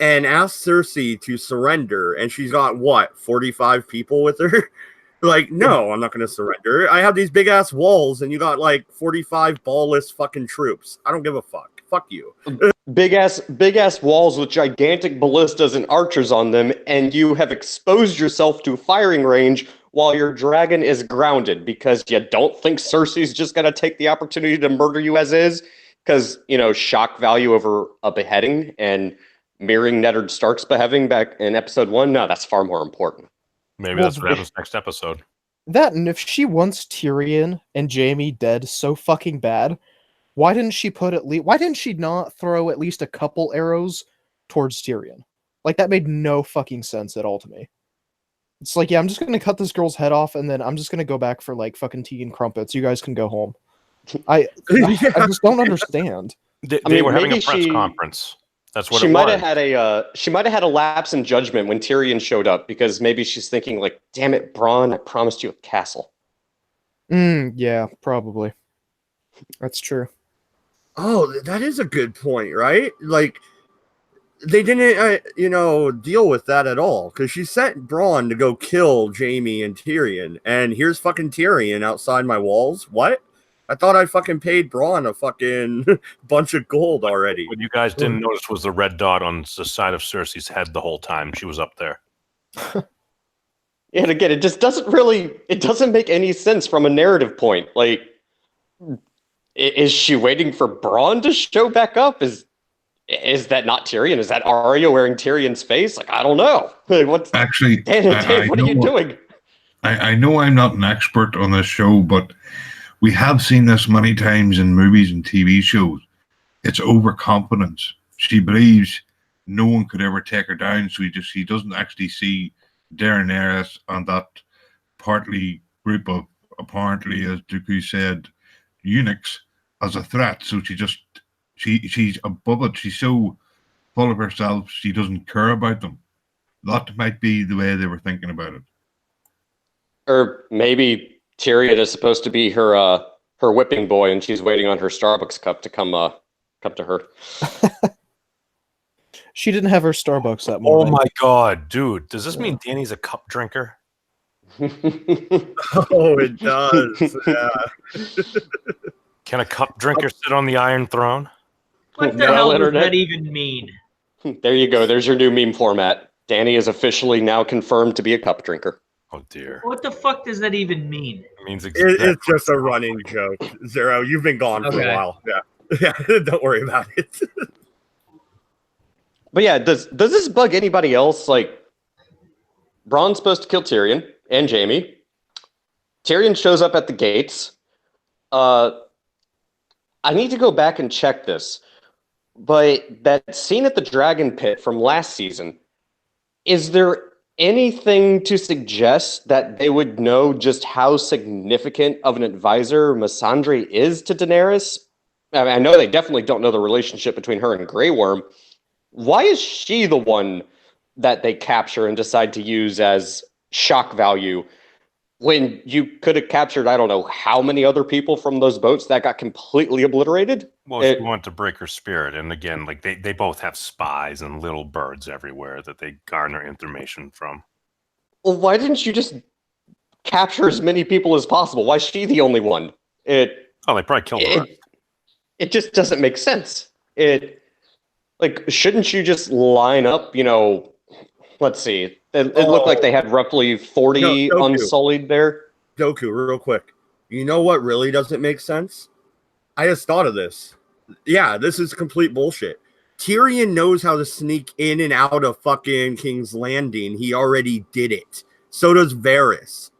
and asks Cersei to surrender, and she's got, 45 people with her? Like, no, I'm not going to surrender. I have these big-ass walls, and you got, 45 ballless fucking troops. I don't give a fuck. Fuck you. Big ass walls with gigantic ballistas and archers on them, and you have exposed yourself to firing range while your dragon is grounded because you don't think Cersei's just gonna take the opportunity to murder you as is. because shock value over a beheading and mirroring Ned Stark's beheading back in episode 1. No, that's far more important. Maybe that's what happens next episode. That, and if she wants Tyrion and Jaime dead so fucking bad, why didn't she not throw at least a couple arrows towards Tyrion? Like, that made no fucking sense at all to me. It's like, yeah, I'm just gonna cut this girl's head off, and then I'm just gonna go back for like fucking tea and crumpets. You guys can go home. I just don't understand. They were having a press conference. That's what she it might was. have had she might have had a lapse in judgment when Tyrion showed up, because maybe she's thinking like, damn it, Bronn, I promised you a castle. Yeah, probably. That's true. Oh, that is a good point, right? Like, they didn't, deal with that at all, because she sent Bronn to go kill Jaime and Tyrion, and here's fucking Tyrion outside my walls. What? I thought I fucking paid Bronn a fucking bunch of gold already. What you guys didn't notice was the red dot on the side of Cersei's head the whole time she was up there. And again, it just doesn't make any sense from a narrative point. Like, is she waiting for Bronn to show back up? Is that not Tyrion? Is that Arya wearing Tyrion's face? Like, I don't know. Actually, Dave, what are you doing? I know I'm not an expert on this show, but we have seen this many times in movies and TV shows. It's overconfidence. She believes no one could ever take her down, so she doesn't actually see Daenerys and that partly group of, apparently, as Dooku said, eunuchs as a threat. So she's above it. She's so full of herself, she doesn't care about them. That might be the way they were thinking about it. Or maybe Tyrion is supposed to be her whipping boy, and she's waiting on her Starbucks cup to come to her. She didn't have her Starbucks that morning. Oh my god, dude! Does this mean Danny's a cup drinker? Oh, it does. Yeah. Can a cup drinker sit on the Iron Throne? What the hell does that even mean? There you go. There's your new meme format. Danny is officially now confirmed to be a cup drinker. Oh dear. What the fuck does that even mean? It means it's just a running joke. Zero, you've been gone for a while. Yeah, don't worry about it. But yeah, does this bug anybody else? Like, Bronn's supposed to kill Tyrion and Jaime. Tyrion shows up at the gates. I need to go back and check this, but that scene at the Dragon Pit from last season, is there anything to suggest that they would know just how significant of an advisor Missandei is to Daenerys? I mean, I know they definitely don't know the relationship between her and Grey Worm. Why is she the one that they capture and decide to use as shock value when you could have captured, I don't know, how many other people from those boats that got completely obliterated? Well, she wanted to break her spirit. And again, like they both have spies and little birds everywhere that they garner information from. Well, why didn't you just capture as many people as possible? Why is she the only one? They probably killed her. It just doesn't make sense. Shouldn't you just line up, let's see. It looked like they had roughly 40 Unsullied there. Goku, real quick. You know what really doesn't make sense? I just thought of this. Yeah, this is complete bullshit. Tyrion knows how to sneak in and out of fucking King's Landing. He already did it. So does Varys.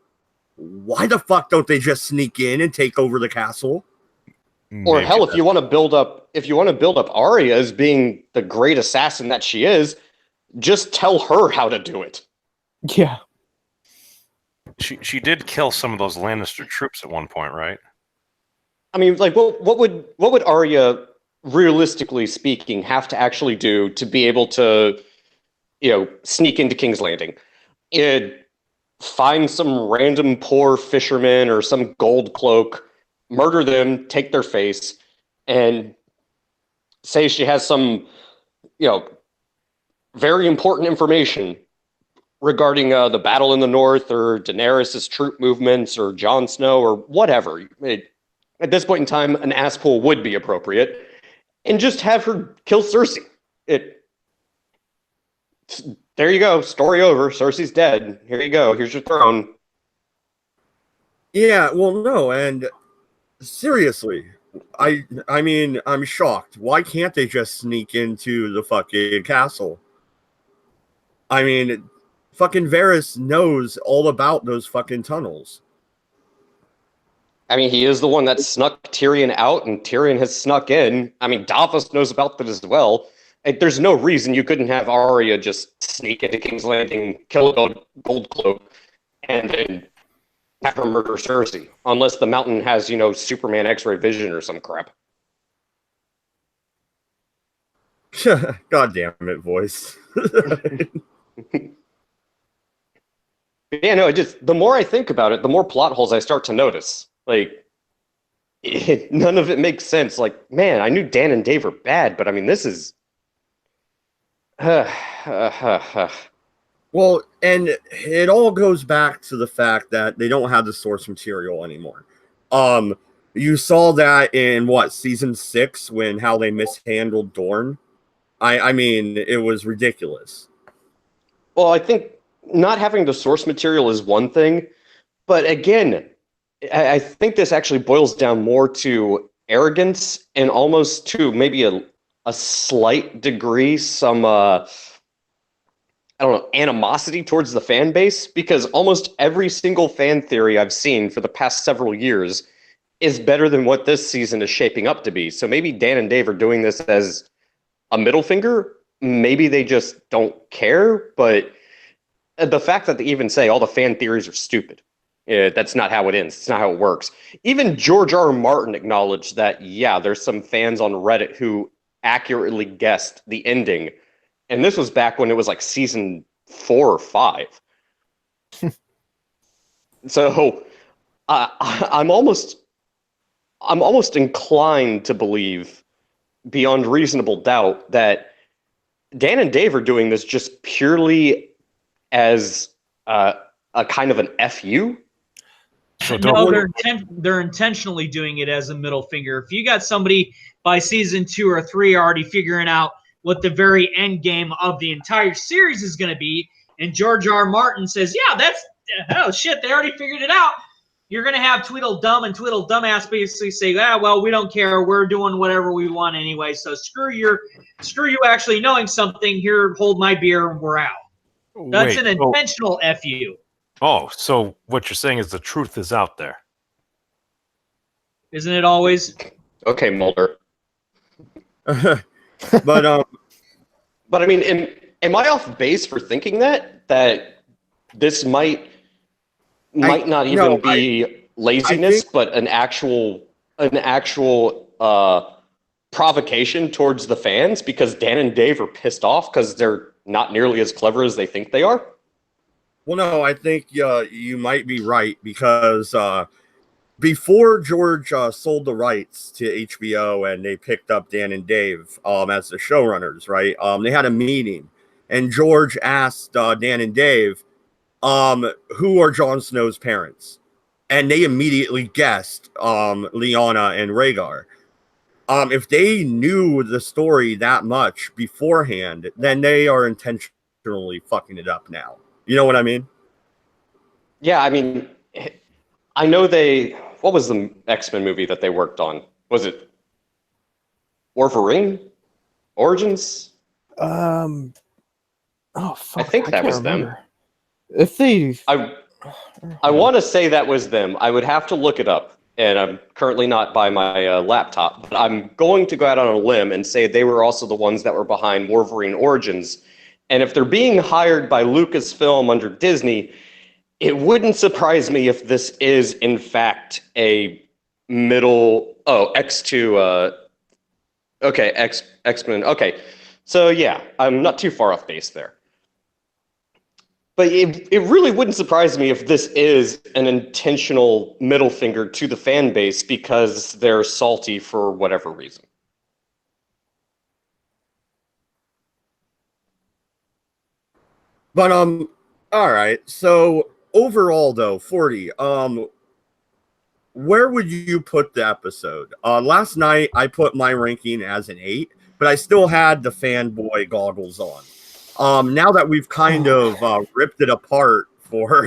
Why the fuck don't they just sneak in and take over the castle? Or hell, if you want to build up Arya as being the great assassin that she is, just tell her how to do it. Yeah. She did kill some of those Lannister troops at one point, right? I mean, like, what would Arya, realistically speaking, have to actually do to be able to, sneak into King's Landing? Find some random poor fisherman or some gold cloak, murder them, take their face, and say she has some, very important information regarding the battle in the north or Daenerys' troop movements or Jon Snow or whatever. At this point in time, an ass pull would be appropriate, and just have her kill Cersei. There you go. Story over. Cersei's dead. Here you go. Here's your throne. Yeah, well, no, and seriously, I mean, I'm shocked. Why can't they just sneak into the fucking castle? I mean, fucking Varys knows all about those fucking tunnels. I mean, he is the one that snuck Tyrion out, and Tyrion has snuck in. I mean, Davos knows about that as well. Like, there's no reason you couldn't have Arya just sneak into King's Landing, kill a gold cloak, and then have her murder Cersei. Unless the mountain has, you know, Superman X-ray vision or some crap. God damn it, voice. Yeah, no, the more I think about it, the more plot holes I start to notice. Like, none of it makes sense. Like, man, I knew Dan and Dave are bad, but I mean, this is... Well, and it all goes back to the fact that they don't have the source material anymore. You saw that in season 6 when how they mishandled Dorne. I mean, it was ridiculous. Well, I think not having the source material is one thing, but again, I think this actually boils down more to arrogance and almost to maybe a slight degree, some animosity towards the fan base, because almost every single fan theory I've seen for the past several years is better than what this season is shaping up to be. So maybe Dan and Dave are doing this as a middle finger. Maybe they just don't care, but the fact that they even say all the fan theories are stupid, that's not how it ends. It's not how it works. Even George R. R. Martin acknowledged that, yeah, there's some fans on Reddit who accurately guessed the ending. And this was back when it was like season 4 or 5. So I'm almost inclined to believe, beyond reasonable doubt, that Dan and Dave are doing this just purely as a kind of an FU. So no, they're intentionally doing it as a middle finger. If you got somebody by season 2 or 3 already figuring out what the very end game of the entire series is going to be, and George R. R. Martin says, yeah, they already figured it out. You're going to have Tweedledum and Tweedledum basically say, well, we don't care. We're doing whatever we want anyway. So screw you actually knowing something. Here, hold my beer and we're out. That's an intentional FU. Oh, so what you're saying is the truth is out there. Isn't it always? Okay, Mulder. But I mean, am I off base for thinking that this might not even be laziness, but an actual provocation towards the fans because Dan and Dave are pissed off because they're not nearly as clever as they think they are? Well, no, I think you might be right because before George sold the rights to HBO and they picked up Dan and Dave as the showrunners, right? They had a meeting and George asked Dan and Dave, who are Jon Snow's parents? And they immediately guessed Lyanna and Rhaegar. If they knew the story that much beforehand, then they are intentionally fucking it up now. You know what I mean? Yeah, I mean, I know what was the X-Men movie that they worked on? Was it War for Ring? Origins? Oh, fuck. I think that was them. If they... I want to say that was them. I would have to look it up, and I'm currently not by my laptop, but I'm going to go out on a limb and say they were also the ones that were behind Wolverine Origins. And if they're being hired by Lucasfilm under Disney, it wouldn't surprise me if this is, in fact, a middle... Oh, X2... okay, X-Men... Okay, so yeah, I'm not too far off base there. But it really wouldn't surprise me if this is an intentional middle finger to the fan base because they're salty for whatever reason. But all right. So overall, though, 40. Where would you put the episode? Last night I put my ranking as an 8, but I still had the fanboy goggles on. Now that we've kind of ripped it apart for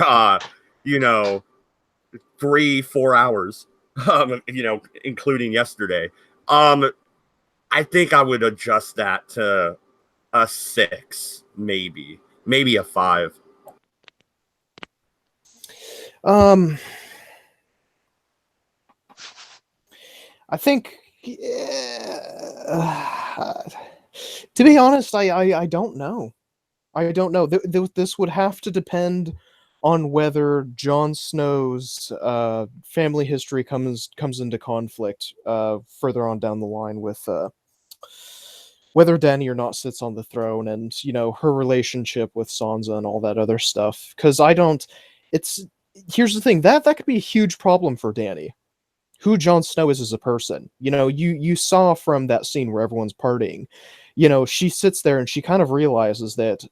3-4 hours, including yesterday. I think I would adjust that to a 6, maybe a 5. I think, to be honest, I don't know. I don't know. This would have to depend on whether Jon Snow's family history comes into conflict further on down the line with whether Dany or not sits on the throne, and her relationship with Sansa and all that other stuff. Because here's the thing, that could be a huge problem for Dany. Who Jon Snow is as a person. You saw from that scene where everyone's partying, she sits there and she kind of realizes that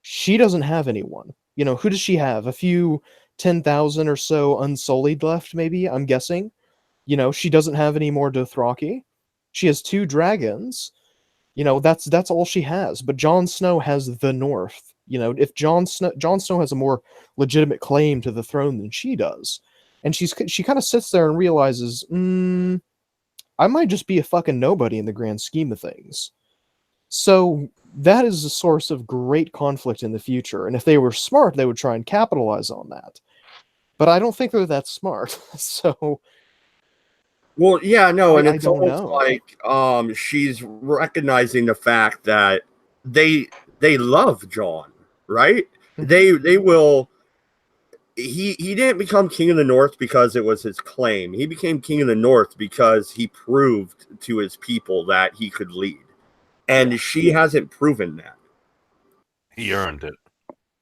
she doesn't have anyone. Who does she have? A few 10,000 or so Unsullied left, maybe, I'm guessing. She doesn't have any more Dothraki. She has 2 dragons. That's all she has. But Jon Snow has the North. If Jon Snow has a more legitimate claim to the throne than she does. And she kind of sits there and realizes, I might just be a fucking nobody in the grand scheme of things. So that is a source of great conflict in the future. And if they were smart, they would try and capitalize on that. But I don't think they're that smart. So, well, yeah, no, and it's almost like she's recognizing the fact that they love Jon, right? They will. He didn't become king of the North because it was his claim. He became king of the North because he proved to his people that he could lead. And she hasn't proven that. He earned it.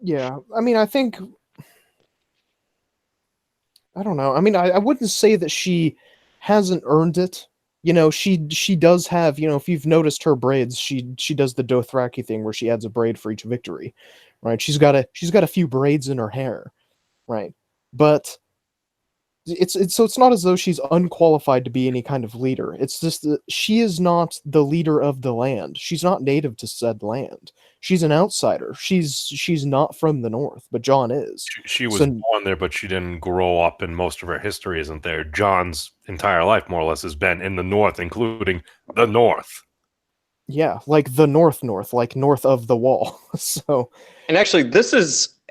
Yeah. I mean, I think... I don't know. I mean, I wouldn't say that she hasn't earned it. She does have, if you've noticed her braids, she does the Dothraki thing where she adds a braid for each victory. Right? She's got a few braids in her hair. Right, but it's not as though she's unqualified to be any kind of leader. It's just that she is not the leader of the land. She's not native to said land. She's an outsider. She's not from the North, but Jon is. She was born there, but she didn't grow up, and most of her history isn't there. Jon's entire life, more or less, has been in the North, including the North. Yeah, like the North, like north of the Wall. So, and actually,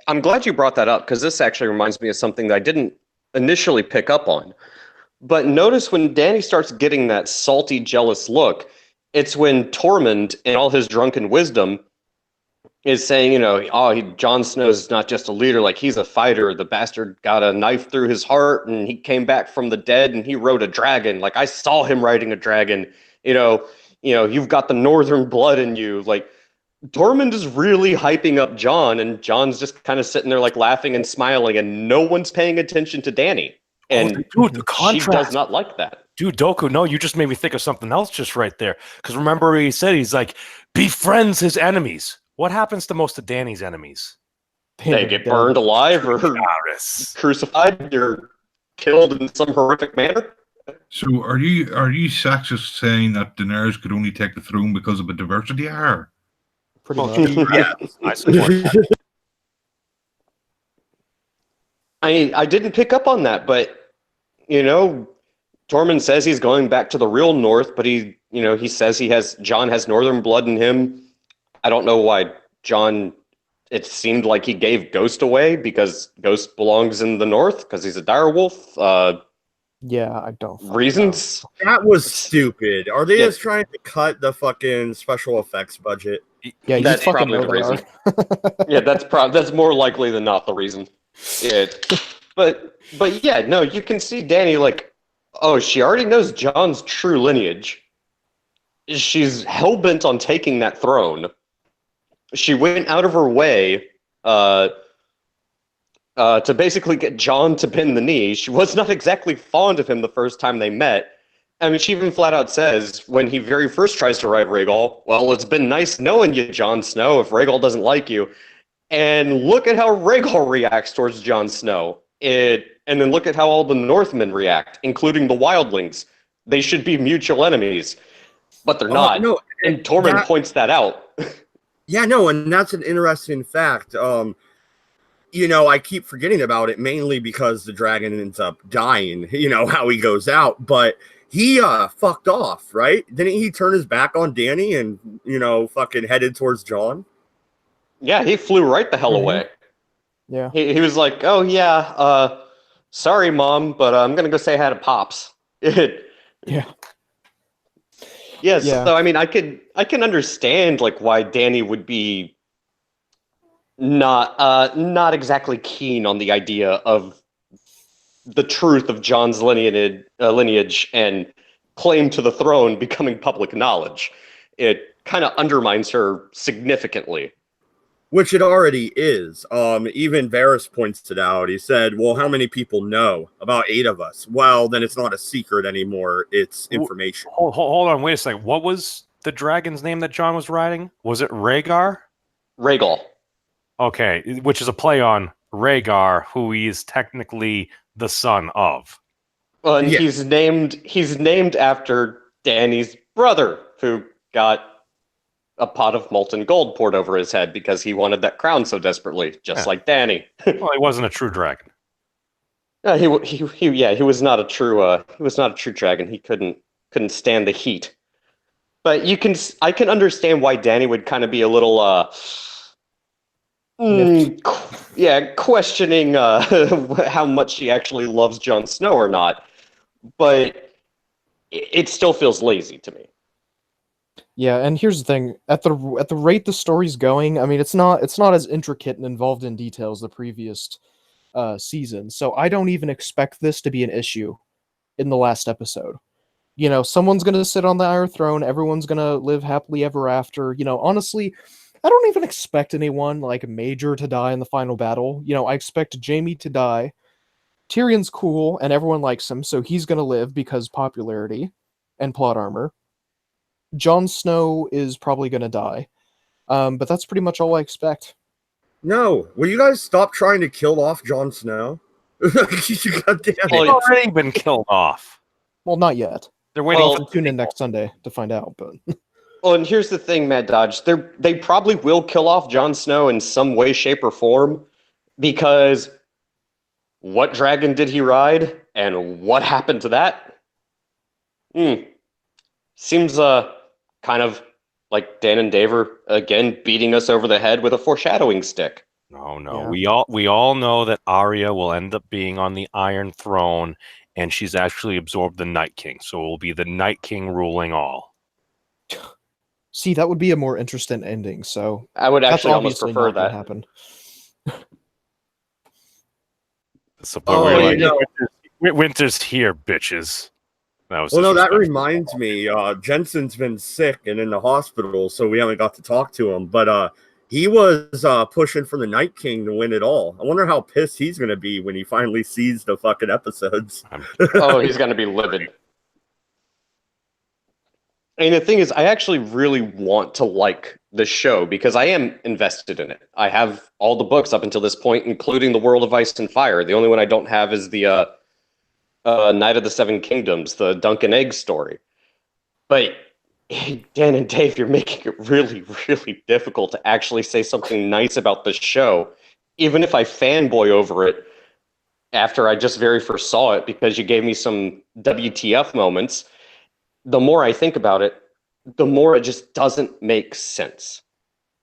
I'm glad you brought that up, because this actually reminds me of something that I didn't initially pick up on. But notice when Dany starts getting that salty, jealous look, it's when Tormund, in all his drunken wisdom, is saying, Jon Snow's not just a leader, like he's a fighter. The bastard got a knife through his heart, and he came back from the dead, and he rode a dragon. Like, I saw him riding a dragon. You've got the northern blood in you. Like, Tormund is really hyping up Jon, and Jon's just kind of sitting there like laughing and smiling, and no one's paying attention to Dany. And the contrast. She does not like that. Dude, Doku, no, you just made me think of something else just right there. Because remember he said, he's like, befriends his enemies. What happens to most of Dany's enemies? They get burned alive or crucified or killed in some horrific manner. So are you sexist saying that Daenerys could only take the throne because of a diversity hire? Pretty much. Yeah. I support that. I didn't pick up on that, but Tormund says he's going back to the real North, but he says Jon has northern blood in him. I don't know why Jon. It seemed like he gave Ghost away because Ghost belongs in the North because he's a direwolf. Yeah, I don't. Reasons? That was stupid. Are they just trying to cut the fucking special effects budget? Yeah, that's probably the reason. Yeah, that's more likely than not the reason. Yeah, but yeah, no, you can see Dany like, oh, she already knows Jon's true lineage. She's hell-bent on taking that throne. She went out of her way to basically get Jon to bend the knee. She was not exactly fond of him the first time they met. I mean, she even flat out says when he very first tries to ride Rhaegal, well, it's been nice knowing you, Jon Snow, if Rhaegal doesn't like you. And look at how Rhaegal reacts towards Jon Snow. And then look at how all the Northmen react, including the wildlings. They should be mutual enemies, but they're not. No, and Tormund points that out. Yeah, no, and that's an interesting fact. you know, I keep forgetting about it mainly because the dragon ends up dying, you know, how he goes out, but he fucked off, right? Didn't he turn his back on Danny and, you know, fucking headed towards John? Yeah, he flew right the hell away. Yeah. He was like, "Oh yeah, sorry, Mom, but I'm gonna go say hi to Pops." Yeah. Yes. Yeah. So I mean, I can understand like why Danny would be not exactly keen on the idea of the truth of John's lineage and claim to the throne becoming public knowledge. It kind of undermines her significantly. Which it already is. Even Varys points it out. He said, well, how many people know? About 8 of us. Well, then it's not a secret anymore. It's information. Hold on, wait a second. What was the dragon's name that John was riding? Was it Rhaegar? Rhaegal. Okay, which is a play on Rhaegar, who he is technically the son of. Well, and he's named after Danny's brother, who got a pot of molten gold poured over his head because he wanted that crown so desperately, just like Danny. Well, he wasn't a true dragon. He was not a true dragon. He couldn't stand the heat. But I can understand why Danny would kind of be a little questioning how much she actually loves Jon Snow or not. But it still feels lazy to me. Yeah, and here's the thing: at the rate the story's going, I mean, it's not as intricate and involved in detail as the previous season. So I don't even expect this to be an issue in the last episode. You know, someone's gonna sit on the Iron Throne. Everyone's gonna live happily ever after. You know, honestly, I don't even expect anyone like major to die in the final battle. You know, I expect Jaime to die. Tyrion's cool and everyone likes him, so he's gonna live because popularity and plot armor. Jon Snow is probably going to die. But that's pretty much all I expect. No. Will you guys stop trying to kill off Jon Snow? He's already been killed off. Well, not yet. They're waiting to tune in next Sunday to find out. But well, and here's the thing, Mad Dodge. They probably will kill off Jon Snow in some way, shape, or form, because what dragon did he ride, and what happened to that? Seems kind of like Dan and Dave are again beating us over the head with a foreshadowing stick. No. Yeah. We all know that Arya will end up being on the Iron Throne, and she's actually absorbed the Night King. So it will be the Night King ruling all. See, that would be a more interesting ending. So I would actually almost prefer that happen. Winter's here, bitches. That reminds me. Jensen's been sick and in the hospital, so we haven't got to talk to him. But he was pushing for the Night King to win it all. I wonder how pissed he's going to be when he finally sees the fucking episodes. Oh, he's going to be livid. And the thing is, I actually really want to like the show because I am invested in it. I have all the books up until this point, including The World of Ice and Fire. The only one I don't have is the Night of the Seven Kingdoms, the Dunk and Egg story. But Dan and Dave, you're making it really, really difficult to actually say something nice about this show, even if I fanboy over it after I just very first saw it because you gave me some WTF moments. The more I think about it, the more it just doesn't make sense.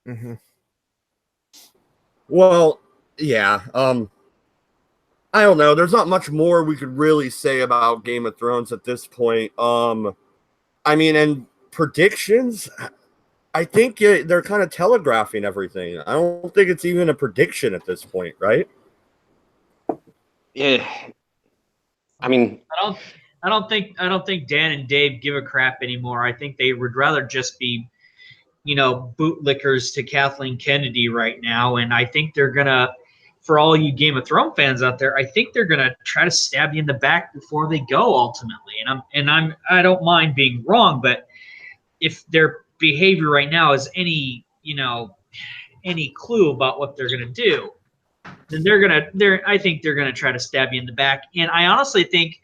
Mm-hmm. Well, yeah. I don't know. There's not much more we could really say about Game of Thrones at this point. I mean, and predictions, I think they're kind of telegraphing everything. I don't think it's even a prediction at this point, right? Yeah. I mean, I don't think Dan and Dave give a crap anymore. I think they would rather just be, bootlickers to Kathleen Kennedy right now. And I think they're gonna, for all you Game of Thrones fans out there, I think they're gonna try to stab you in the back before they go ultimately. I don't mind being wrong, but if their behavior right now is any clue about what they're gonna do, then I think they're gonna try to stab you in the back. And I honestly think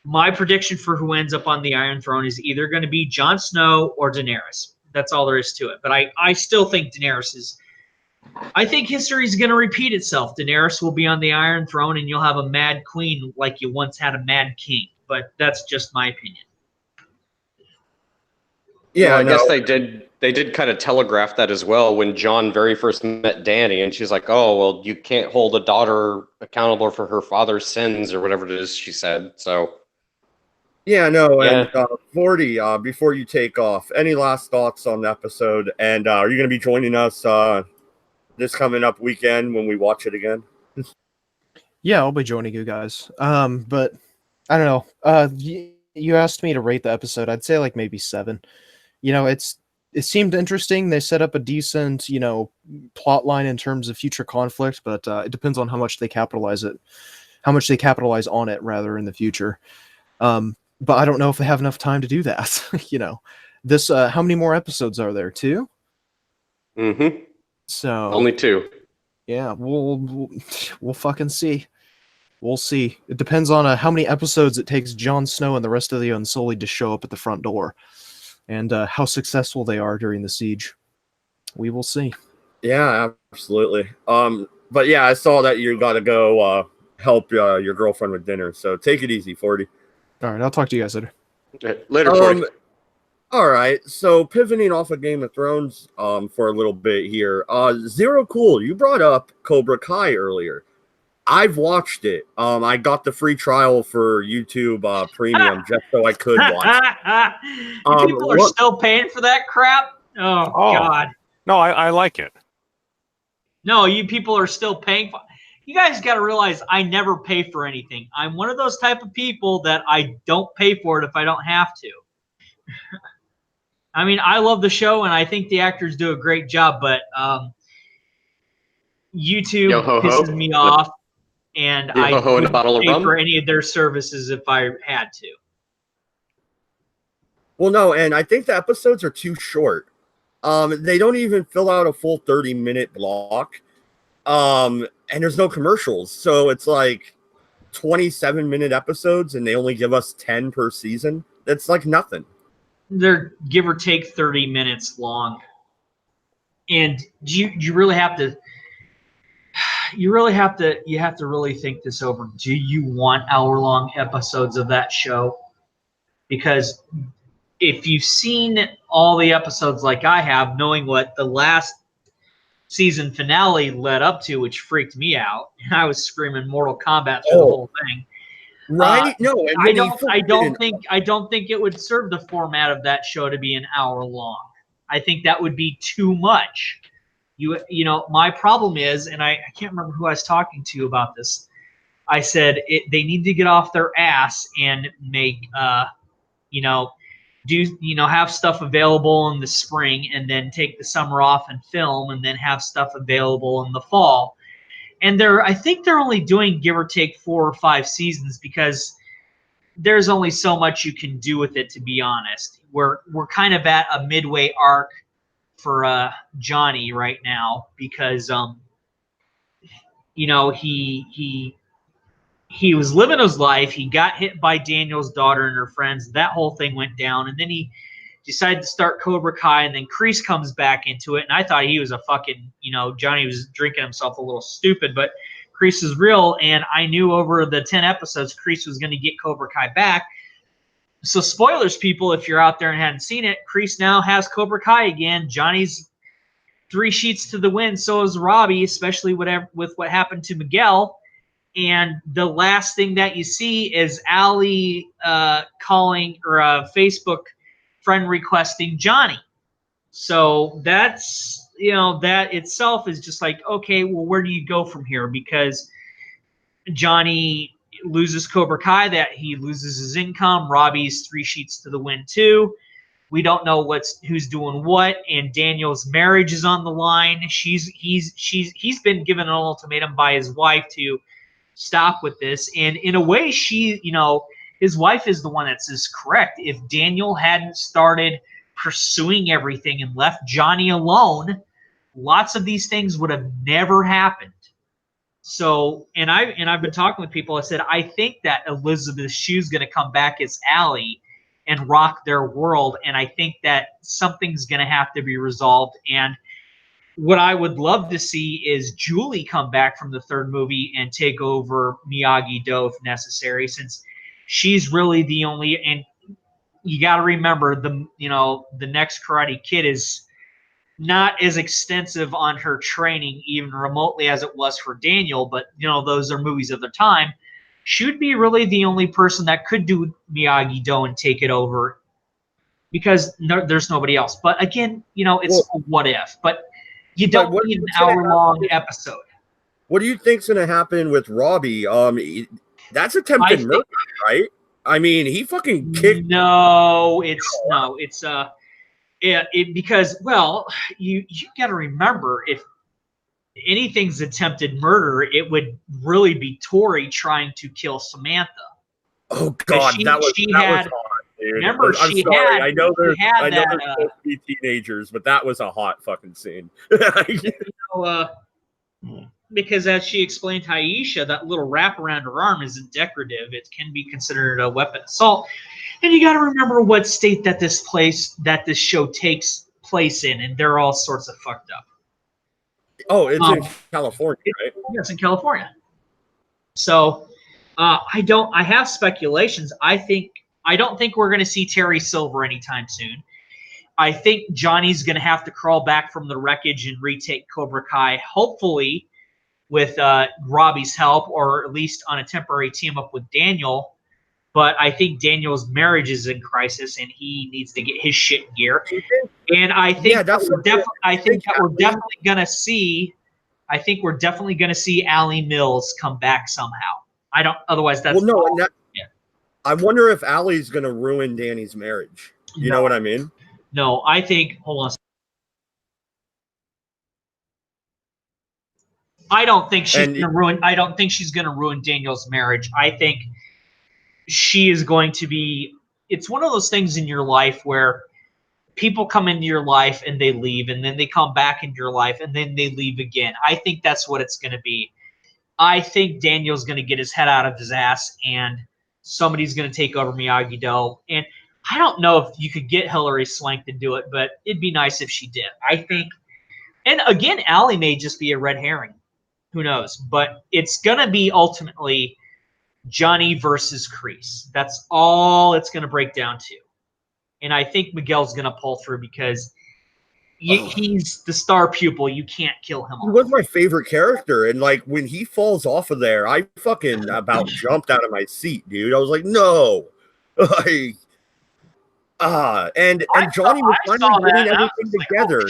my prediction for who ends up on the Iron Throne is either going to be Jon Snow or Daenerys. That's all there is to it. But I still think Daenerys is I think history is going to repeat itself. Daenerys will be on the Iron Throne, and you'll have a Mad Queen like you once had a Mad King. But that's just my opinion. Yeah, well, I guess they did kind of telegraph that as well when Jon very first met Dany, and she's like, "Oh, well, you can't hold a daughter accountable for her father's sins or whatever it is," she said. So, yeah, no, Yeah. and 40. Before you take off, any last thoughts on the episode? And are you going to be joining us this coming up weekend when we watch it again? Yeah, I'll be joining you guys. But I don't know. You asked me to rate the episode. I'd say like maybe 7. You know, it seemed interesting. They set up a decent, plot line in terms of future conflict, but it depends on how much they capitalize on it rather in the future. But I don't know if they have enough time to do that. This how many more episodes are there? 2? mm-hmm. So Only 2. yeah, we'll fucking see. We'll see. It depends on how many episodes it takes Jon Snow and the rest of the Unsullied to show up at the front door, and how successful they are during the siege. We will see. Yeah, absolutely. But yeah, I saw that you got to go help your girlfriend with dinner. So take it easy, 40. All right, I'll talk to you guys later. Later, 40. All right, so pivoting off of Game of Thrones for a little bit here. Zero Cool, you brought up Cobra Kai earlier. I've watched it. I got the free trial for YouTube Premium just so I could watch it. People are still paying for that crap? Oh, God. No, I like it. No, you people are still paying for. You guys got to realize I never pay for anything. I'm one of those type of people that I don't pay for it if I don't have to. I mean, I love the show and I think the actors do a great job, but YouTube pisses me off, and I wouldn't pay for any of their services if I had to. Well, no, and I think the episodes are too short. They don't even fill out a full 30-minute block. And there's no commercials. So it's like 27-minute episodes and they only give us 10 per season. That's like nothing. They're give or take 30 minutes long. And you really have to really think this over. Do you want hour-long episodes of that show? Because if you've seen all the episodes like I have, knowing what the last season finale led up to, which freaked me out, and I was screaming Mortal Kombat through the whole thing. Right? I don't think it would serve the format of that show to be an hour long. I think that would be too much. You know, my problem is, and I can't remember who I was talking to about this. I said they need to get off their ass and make have stuff available in the spring and then take the summer off and film and then have stuff available in the fall. And I think they're only doing give or take 4 or 5 seasons because there's only so much you can do with it, to be honest. We're kind of at a midway arc for Johnny right now because he was living his life. He got hit by Daniel's daughter and her friends. That whole thing went down. And then he decided to start Cobra Kai. And then Kreese comes back into it. And I thought he was a fucking, Johnny was drinking himself a little stupid. But Kreese is real. And I knew over the 10 episodes, Kreese was going to get Cobra Kai back. So spoilers, people, if you're out there and hadn't seen it, Kreese now has Cobra Kai again. Johnny's 3 sheets to the wind. So is Robbie, especially with what happened to Miguel. And the last thing that you see is Allie calling or a Facebook friend requesting Johnny. So that's, that itself is just like, okay, well, where do you go from here? Because Johnny loses Cobra Kai, that he loses his income. Robbie's 3 sheets to the wind too. We don't know who's doing what, and Daniel's marriage is on the line. He's been given an ultimatum by his wife to stop with this, and in a way his wife is the one that's correct. If Daniel hadn't started pursuing everything and left Johnny alone, lots of these things would have never happened. So, and I've been talking with people. I said I think that Elizabeth Shue's going to come back as Allie and rock their world, and I think that something's going to have to be resolved. And what I would love to see is Julie come back from the third movie and take over Miyagi-Do if necessary, since she's really the only. And you got to remember the next Karate Kid is not as extensive on her training, even remotely, as it was for Daniel. But those are movies of the time. She would be really the only person that could do Miyagi-Do and take it over, because there's nobody else. But again, it's a what if. But you don't need an hour-long episode. What do you think's going to happen with Robbie? That's attempted murder, right? I mean, he fucking kicked. Because you got to remember, if anything's attempted murder, it would really be Tori trying to kill Samantha. Oh God, that was hot. Dude. Remember, I know they're supposed to be teenagers, but that was a hot fucking scene. Because as she explained to Aisha, that little wrap around her arm isn't decorative. It can be considered a weapon assault. And you got to remember what state that this show takes place in, and they're all sorts of fucked up. Oh, it's in California, right? Yes, in California. So I have speculations. I don't think we're going to see Terry Silver anytime soon. I think Johnny's going to have to crawl back from the wreckage and retake Cobra Kai, hopefully with Robbie's help, or at least on a temporary team up with Daniel. But I think Daniel's marriage is in crisis, and he needs to get his shit in gear. And I think we're definitely going to see. I think we're definitely going to see Allie Mills come back somehow. Otherwise, that's I wonder if Allie's going to ruin Danny's marriage. You know what I mean? No, I think. Hold on. I don't think she's going to ruin. I don't think she's going to ruin Daniel's marriage. I think she is going to be. It's one of those things in your life where people come into your life and they leave, and then they come back into your life and then they leave again. I think that's what it's going to be. I think Daniel's going to get his head out of his ass, and somebody's going to take over Miyagi-Do. And I don't know if you could get Hilary Swank to do it, but it'd be nice if she did. I think, and again, Allie may just be a red herring. Who knows? But it's going to be ultimately Johnny versus Kreese. That's all it's going to break down to. And I think Miguel's going to pull through because he's the star pupil. You can't kill him. He was my favorite character. And like when he falls off of there, I fucking about jumped out of my seat, dude. I was like, no. And Johnny was finally getting everything together.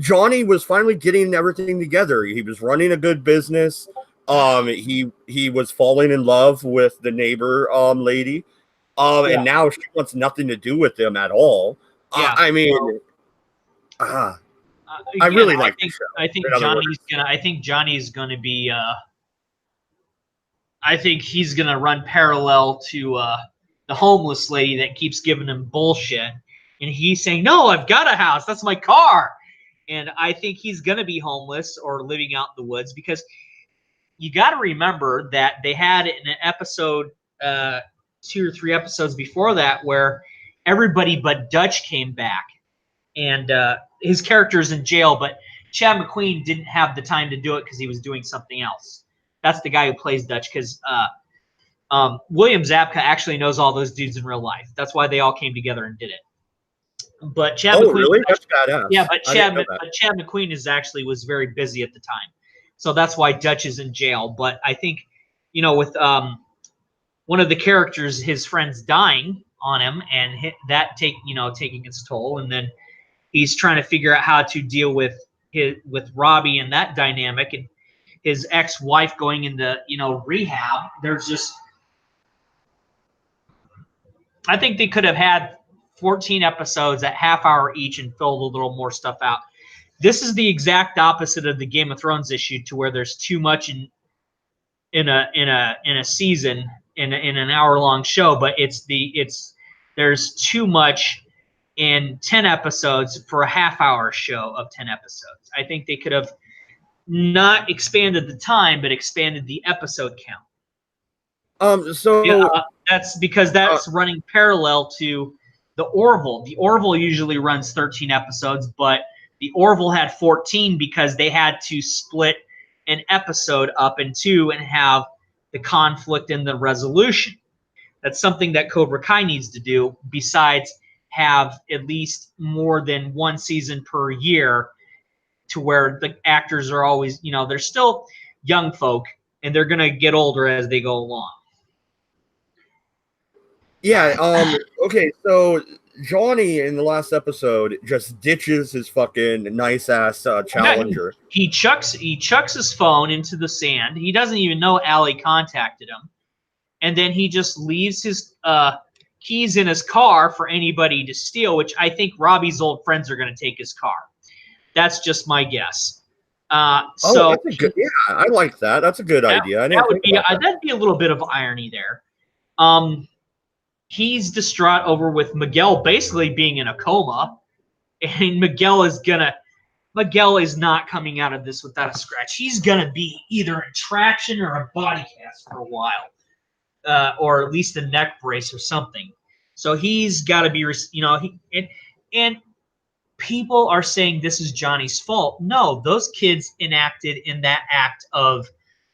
Johnny was finally getting everything together. He was running a good business. He was falling in love with the neighbor lady. And now she wants nothing to do with him at all. I mean, I really like the show. I think Johnny's gonna be. I think he's gonna run parallel to the homeless lady that keeps giving him bullshit, and he's saying, "No, I've got a house. That's my car." And I think he's gonna be homeless or living out in the woods, because you got to remember that they had in an episode, 2 or 3 episodes before that, where everybody but Dutch came back, and his character's in jail, but Chad McQueen didn't have the time to do it because he was doing something else. That's the guy who plays Dutch, because William Zabka actually knows all those dudes in real life. That's why they all came together and did it. But Chad McQueen, really? That's badass. Yeah, but Chad McQueen was very busy at the time. So that's why Dutch is in jail. But I think, with one of the characters, his friend's dying on him, and that taking its toll, and then he's trying to figure out how to deal with Robbie and that dynamic, and his ex-wife going into rehab. There's just, I think they could have had 14 episodes at half hour each and filled a little more stuff out. This is the exact opposite of the Game of Thrones issue, to where there's too much in a season in an hour-long show, but there's too much in 10 episodes for a half-hour show of 10 episodes. I think they could have not expanded the time, but expanded the episode count. That's because that's running parallel to the Orville. The Orville usually runs 13 episodes, but The Orville had 14 because they had to split an episode up in two and have the conflict and the resolution. That's something that Cobra Kai needs to do, besides have at least more than one season per year, to where the actors are always, they're still young folk and they're going to get older as they go along. Yeah, okay, so Johnny in the last episode just ditches his fucking nice ass Challenger. He chucks his phone into the sand. He doesn't even know Allie contacted him. And then he just leaves his keys in his car for anybody to steal, which I think Robbie's old friends are going to take his car. That's just my guess. So that's a good, yeah, I like that. That's a good idea. That'd be a little bit of irony there. He's distraught over with Miguel basically being in a coma, and Miguel is not coming out of this without a scratch. He's gonna be either in traction or a body cast for a while, or at least a neck brace or something. So he's got to be, and people are saying this is Johnny's fault. No, those kids enacted in that act of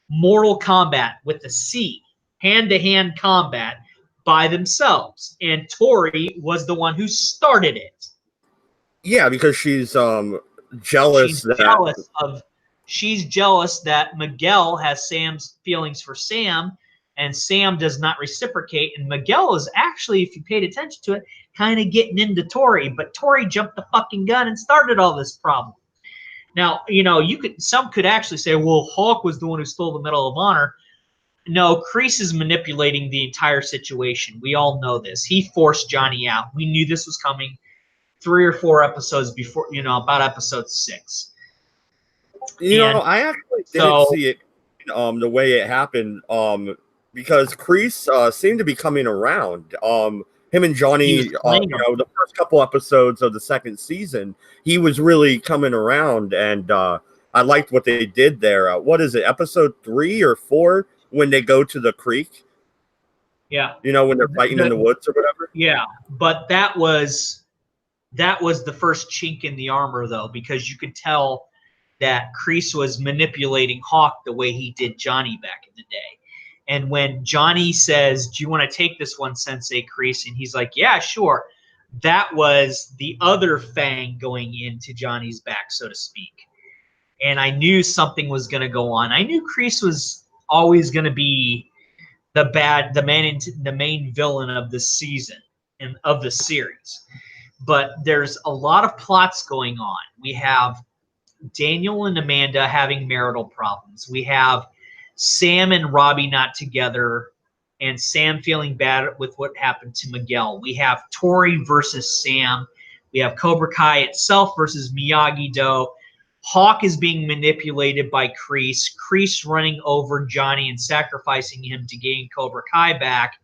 Mortal Kombat with the C, hand-to-hand combat, by themselves, and Tori was the one who started it. Yeah, because she's jealous. She's jealous that Miguel has Sam's feelings for Sam, and Sam does not reciprocate. And Miguel is actually, if you paid attention to it, kind of getting into Tori, but Tori jumped the fucking gun and started all this problem. Now, some could actually say, well, Hulk was the one who stole the Medal of Honor. No, Kreese is manipulating the entire situation. We all know this. He forced Johnny out. We knew this was coming 3 or 4 episodes before, about episode 6. I actually didn't see it the way it happened because Kreese seemed to be coming around. Him and Johnny, the first couple episodes of the second season, he was really coming around, and I liked what they did there. What is it, episode 3 or 4? When they go to the creek, yeah, when they're fighting in the woods or whatever. Yeah, but that was the first chink in the armor, though, because you could tell that Kreese was manipulating Hawk the way he did Johnny back in the day. And when Johnny says, "Do you want to take this one, Sensei Kreese?" and he's like, "Yeah, sure," that was the other fang going into Johnny's back, so to speak. And I knew something was going to go on. I knew Kreese was always going to be the main villain of this season and of the series. But there's a lot of plots going on. We have Daniel and Amanda having marital problems. We have Sam and Robbie not together, and Sam feeling bad with what happened to Miguel. We have Tori versus Sam. We have Cobra Kai itself versus Miyagi-Do. Hawk is being manipulated by Kreese. Kreese running over Johnny and sacrificing him to gain Cobra Kai back.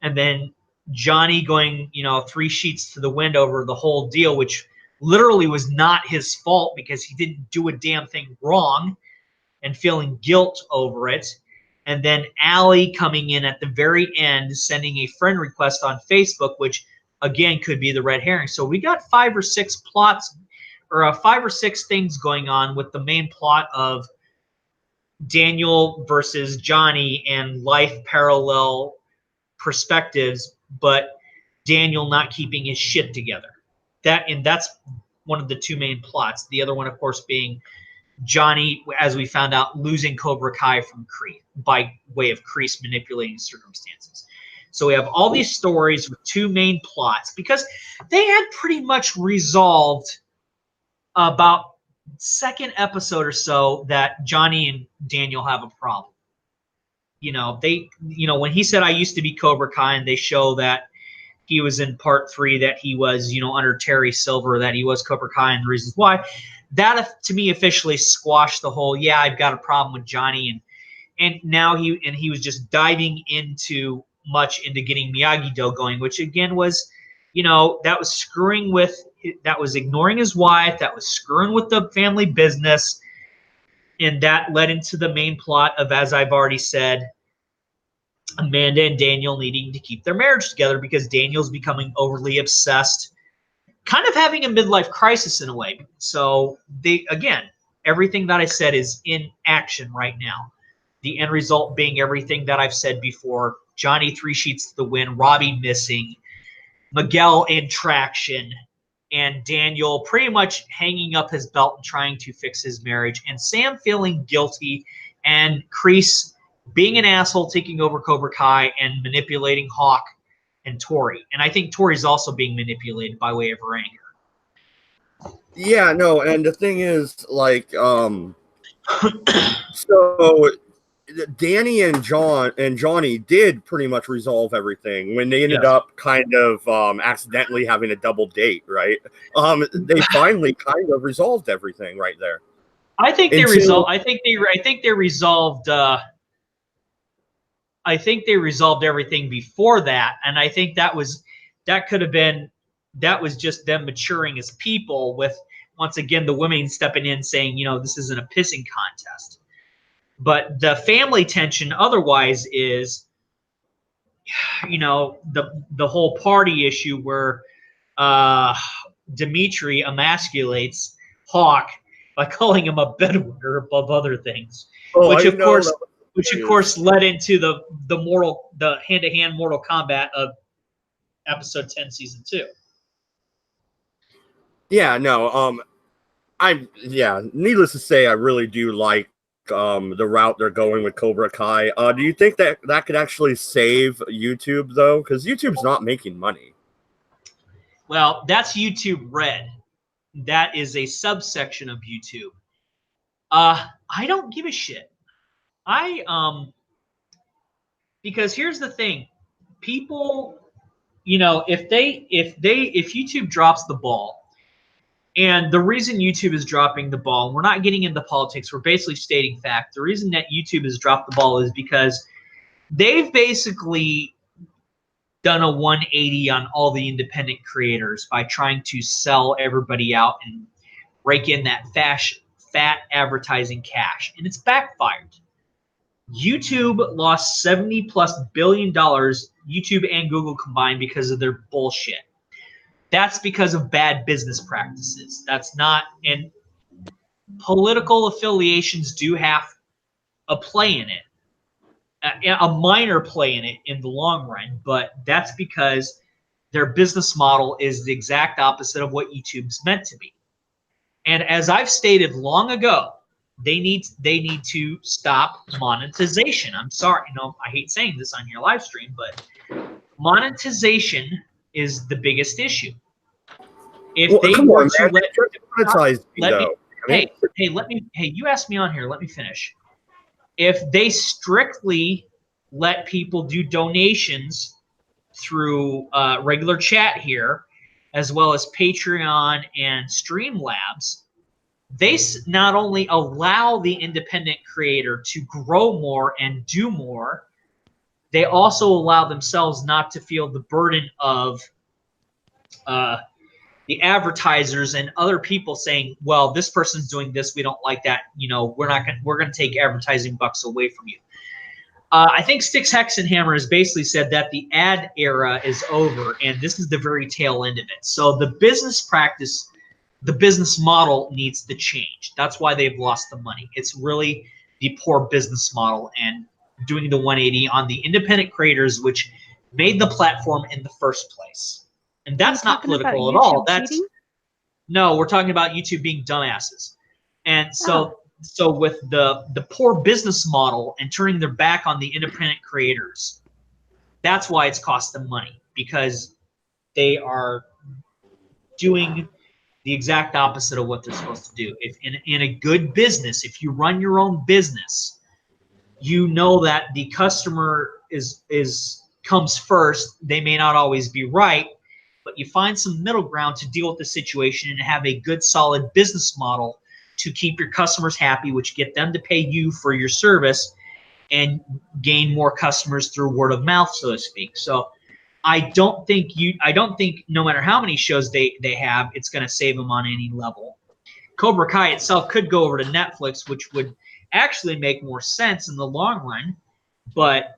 And then Johnny going, 3 sheets to the wind over the whole deal, which literally was not his fault because he didn't do a damn thing wrong, and feeling guilt over it. And then Allie coming in at the very end, sending a friend request on Facebook, which again could be the red herring. So we got 5 or 6 plots, or 5 or 6 things going on with the main plot of Daniel versus Johnny and life parallel perspectives, but Daniel not keeping his shit together. That's one of the 2 main plots. The other one, of course, being Johnny, as we found out, losing Cobra Kai from Kreese by way of Kreese manipulating circumstances. So we have all these stories with 2 main plots because they had pretty much resolved about 2nd episode or so that Johnny and Daniel have a problem. When he said, "I used to be Cobra Kai," and they show that he was in part 3, that he was, under Terry Silver, that he was Cobra Kai and the reasons why. That to me officially squashed the whole, yeah, I've got a problem with Johnny, and now he was just diving into getting Miyagi-Do going, which again was, that was ignoring his wife, that was screwing with the family business, and that led into the main plot of, as I've already said, Amanda and Daniel needing to keep their marriage together because Daniel's becoming overly obsessed kind of having a midlife crisis in a way. So again, everything that I said is in action right now. The end result being everything that I've said before. Johnny 3 sheets to the win, Robbie missing, Miguel in traction, and Daniel pretty much hanging up his belt and trying to fix his marriage, and Sam feeling guilty, and Kreese being an asshole, taking over Cobra Kai and manipulating Hawk and Tori. And I think Tori's also being manipulated by way of her anger. Yeah, no, and the thing is, like, so Danny and Johnny did pretty much resolve everything when they ended up kind of accidentally having a double date, right? They finally kind of resolved everything right there. I think they resolved. I think they resolved. I think they resolved everything before that, and I think that was just them maturing as people. With once again the women stepping in, saying, you know, this isn't a pissing contest. But the family tension otherwise is, you know, the whole party issue where Dimitri emasculates Hawk by calling him a bedwetter above other things, which of course led into the hand-to-hand Mortal Kombat of episode 10, season 2. Yeah, no, needless to say, I really do like the route they're going with Cobra Kai. Do you think that could actually save YouTube though? Because YouTube's not making money. Well, that's YouTube Red. That is a subsection of YouTube. I don't give a shit. Because here's the thing. People, you know, if YouTube drops the ball, and the reason YouTube is dropping the ball, and we're not getting into politics, we're basically stating fact. The reason that YouTube has dropped the ball is because they've basically done a 180 on all the independent creators by trying to sell everybody out and rake in that fat advertising cash, and it's backfired. YouTube lost $70+ billion, YouTube and Google combined, because of their bullshit. That's because of bad business practices. That's not, and political affiliations do have a play in it, a minor play in it in the long run, but that's because their business model is the exact opposite of what YouTube's meant to be. And as I've stated long ago, they need to stop monetization. I'm sorry, you know, I hate saying this on your live stream, but monetization is the biggest issue. If they were to let me, you asked me on here, let me finish. If they strictly let people do donations through regular chat here, as well as Patreon and Streamlabs, they not only allow the independent creator to grow more and do more, they also allow themselves not to feel the burden of the advertisers and other people saying, well, this person's doing this, we don't like that, you know, we're going to take advertising bucks away from you. I think Styx Hexenhammer has basically said that the ad era is over, and this is the very tail end of it. So the business practice, the business model needs to change. That's why they've lost the money. It's really the poor business model and doing the 180 on the independent creators, which made the platform in the first place. And that's not political at all. No, we're talking about YouTube being dumbasses. And so with the poor business model and turning their back on the independent creators, that's why it's cost them money, because they are doing the exact opposite of what they're supposed to do. If in a good business, if you run your own business, you know that the customer comes first. They may not always be right, but you find some middle ground to deal with the situation and have a good, solid business model to keep your customers happy, which get them to pay you for your service and gain more customers through word of mouth, so to speak. So I don't think no matter how many shows they have, it's going to save them on any level. Cobra Kai itself could go over to Netflix, which would actually make more sense in the long run, but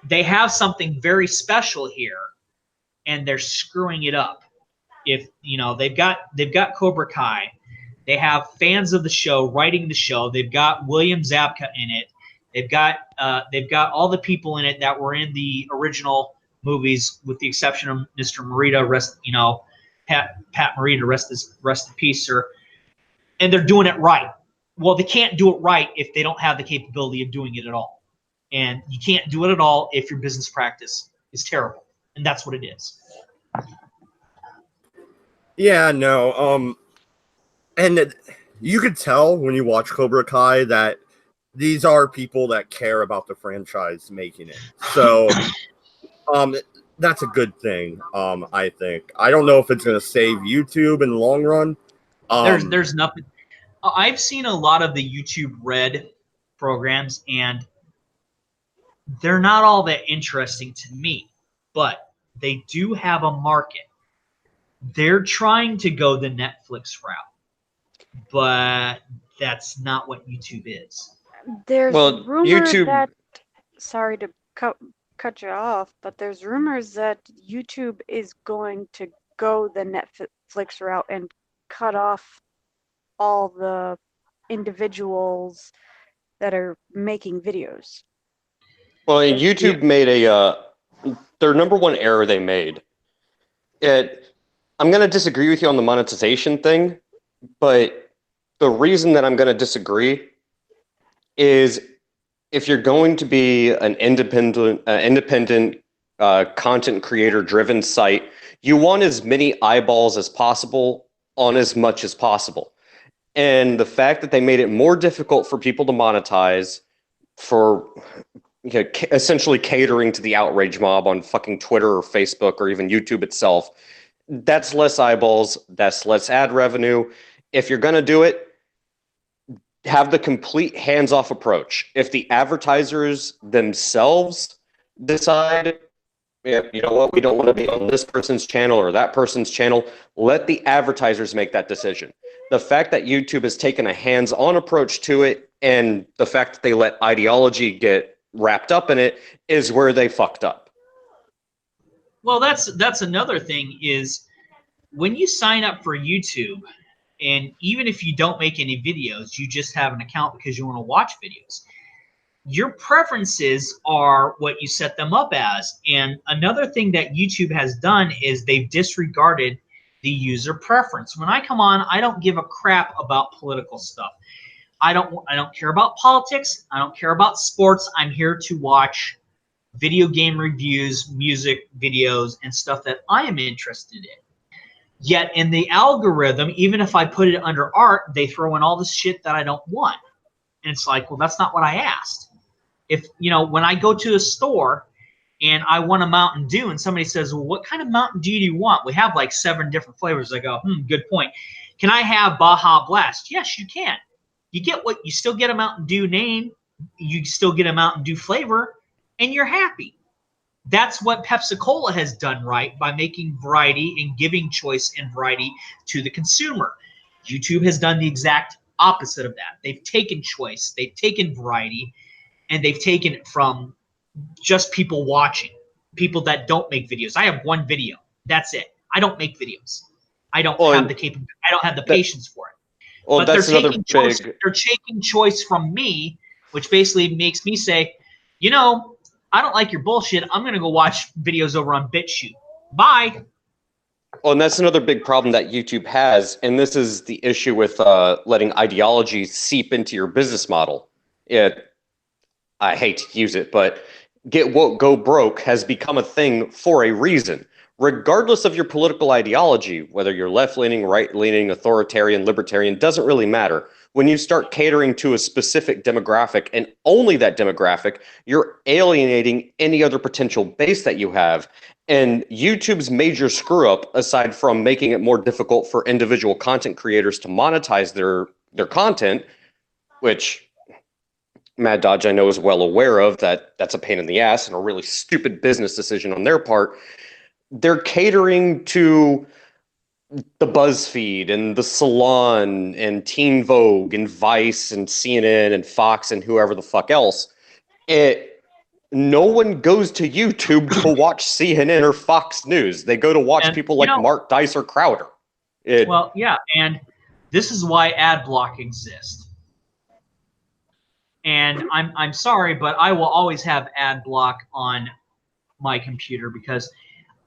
they have something very special here, and they're screwing it up. if they've got Cobra Kai, they have fans of the show writing the show. They've got William Zabka in it. They've got all the people in it that were in the original movies, with the exception of Mr. Morita, Pat Morita, rest in peace, sir. And they're doing it right. Well, they can't do it right if they don't have the capability of doing it at all. And you can't do it at all if your business practice is terrible. And that's what it is. Yeah, no. And you could tell when you watch Cobra Kai that these are people that care about the franchise making it. So that's a good thing, I think. I don't know if it's going to save YouTube in the long run. There's nothing. I've seen a lot of the YouTube Red programs, and they're not all that interesting to me, but they do have a market. They're trying to go the Netflix route, but that's not what YouTube is. There's rumors YouTube... that, sorry to cut you off, but there's rumors that YouTube is going to go the Netflix route and cut off all the individuals that are making videos. Well, YouTube made their number one error they made. I'm going to disagree with you on the monetization thing, but the reason that I'm going to disagree is if you're going to be an independent content creator driven site, you want as many eyeballs as possible on as much as possible. And the fact that they made it more difficult for people to monetize for essentially catering to the outrage mob on fucking Twitter or Facebook or even YouTube itself, that's less eyeballs, that's less ad revenue. If you're going to do it, have the complete hands-off approach. If the advertisers themselves decide, you know what, we don't want to be on this person's channel or that person's channel, let the advertisers make that decision. The fact that YouTube has taken a hands-on approach to it, and the fact that they let ideology get wrapped up in it, is where they fucked up. Well, that's another thing, is when you sign up for YouTube, and even if you don't make any videos, you just have an account because you want to watch videos, your preferences are what you set them up as. And another thing that YouTube has done is they've disregarded the user preference. When I come on, I don't give a crap about political stuff. I don't care about politics. I don't care about sports. I'm here to watch video game reviews, music videos, and stuff that I am interested in. Yet in the algorithm, even if I put it under art, they throw in all this shit that I don't want. And it's like, well, that's not what I asked. If, when I go to a store and I want a Mountain Dew and somebody says, well, what kind of Mountain Dew do you want? We have like 7 different flavors. I go, good point. Can I have Baja Blast? Yes, you can. You still get a Mountain Dew name. You still get a Mountain Dew flavor, and you're happy. That's what Pepsi-Cola has done right by making variety and giving choice and variety to the consumer. YouTube has done the exact opposite of that. They've taken choice, they've taken variety, and they've taken it from just people watching, people that don't make videos. I have one video. That's it. I don't make videos. I don't have the capability. I don't have the patience for it. Well, but that's they're another taking choice. They're taking choice from me, which basically makes me say, I don't like your bullshit. I'm going to go watch videos over on BitChute. Bye. Well, and that's another big problem that YouTube has, and this is the issue with letting ideology seep into your business model. I hate to use it, but get woke, go broke has become a thing for a reason. Regardless of your political ideology, whether you're left-leaning, right-leaning, authoritarian, libertarian, doesn't really matter. When you start catering to a specific demographic and only that demographic, you're alienating any other potential base that you have. And YouTube's major screw-up, aside from making it more difficult for individual content creators to monetize their content, which Mad Dodge I know is well aware of, that's a pain in the ass and a really stupid business decision on their part, they're catering to the BuzzFeed and the Salon and Teen Vogue and Vice and CNN and Fox and whoever the fuck else. no one goes to YouTube to watch CNN or Fox News. They go to watch And, people you like know- Mark Dicer Crowder. Well, yeah, and this is why ad block exists. And I'm sorry, but I will always have ad block on my computer because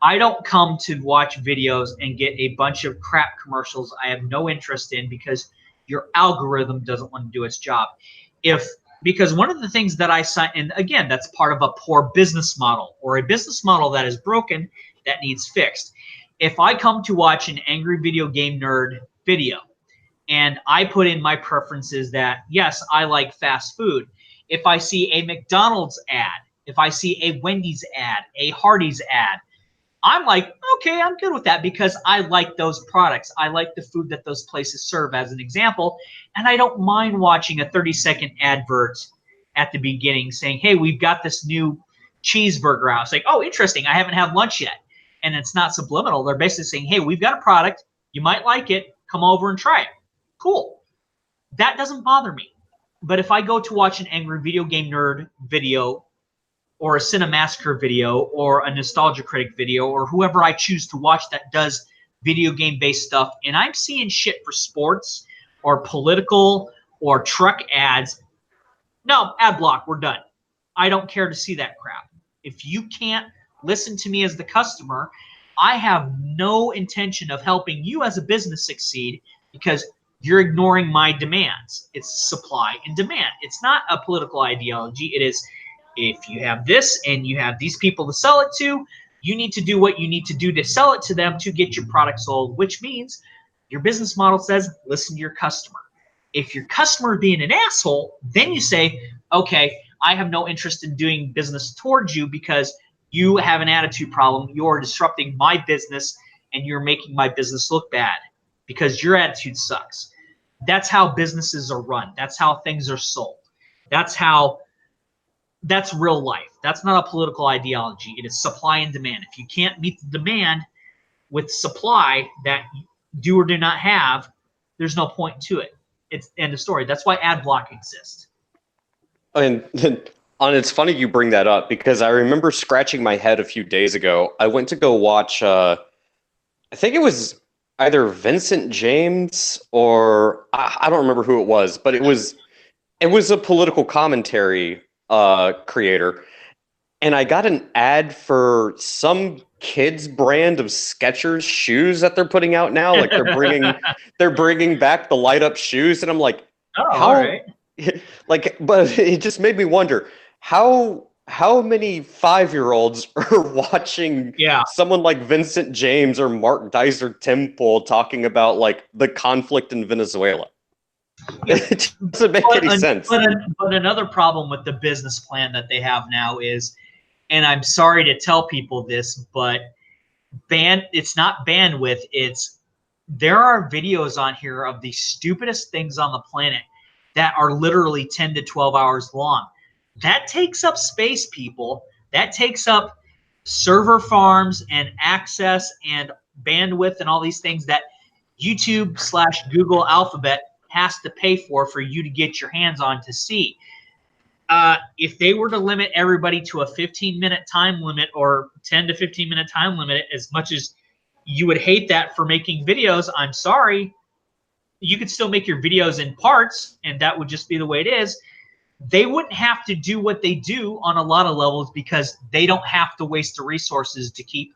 I don't come to watch videos and get a bunch of crap commercials I have no interest in because your algorithm doesn't want to do its job. Because one of the things that I sign, and again, that's part of a poor business model or a business model that is broken that needs fixed. If I come to watch an Angry Video Game Nerd video and I put in my preferences that, yes, I like fast food. If I see a McDonald's ad, if I see a Wendy's ad, a Hardee's ad, I'm like, okay, I'm good with that because I like those products. I like the food that those places serve, as an example. And I don't mind watching a 30-second advert at the beginning saying, hey, we've got this new cheeseburger out. It's like, oh, interesting. I haven't had lunch yet. And it's not subliminal. They're basically saying, hey, we've got a product. You might like it. Come over and try it. Cool. That doesn't bother me. But if I go to watch an Angry Video Game Nerd video or a Cinemassacre video or a Nostalgia Critic video or whoever I choose to watch that does video game-based stuff, and I'm seeing shit for sports or political or truck ads, no, ad block, we're done. I don't care to see that crap. If you can't listen to me as the customer, I have no intention of helping you as a business succeed because you're ignoring my demands. It's supply and demand. It's not a political ideology. It is, if you have this and you have these people to sell it to, you need to do what you need to do to sell it to them to get your product sold, which means your business model says, listen to your customer. If your customer being an asshole, then you say, okay, I have no interest in doing business towards you because you have an attitude problem. You're disrupting my business and you're making my business look bad because your attitude sucks. That's how businesses are run. That's how things are sold. That's real life. That's not a political ideology. It is supply and demand. If you can't meet the demand with supply that you do or do not have, there's no point to it. It's end of story. That's why ad block exists. And it's funny you bring that up because I remember scratching my head a few days ago. I went to go watch, I think it was either Vincent James or I don't remember who it was, but it was a political commentary creator, and I got an ad for some kids brand of Skechers shoes that they're putting out now. Like they're bringing back the light up shoes, and I'm like, Oh, how? all right. Like, but it just made me wonder how many 5-year-olds are watching someone like Vincent James or Mark Dicer Temple talking about like the conflict in Venezuela. It doesn't make any sense. But another problem with the business plan that they have now is, and I'm sorry to tell people this, but it's not bandwidth. There are videos on here of the stupidest things on the planet that are literally 10 to 12 hours long. That takes up space, people. That takes up server farms and access and bandwidth and all these things that YouTube/Google Alphabet has to pay for you to get your hands on to see. If they were to limit everybody to a 15-minute time limit or 10 to 15-minute time limit, as much as you would hate that for making videos, I'm sorry. You could still make your videos in parts, and that would just be the way it is. They wouldn't have to do what they do on a lot of levels because they don't have to waste the resources to keep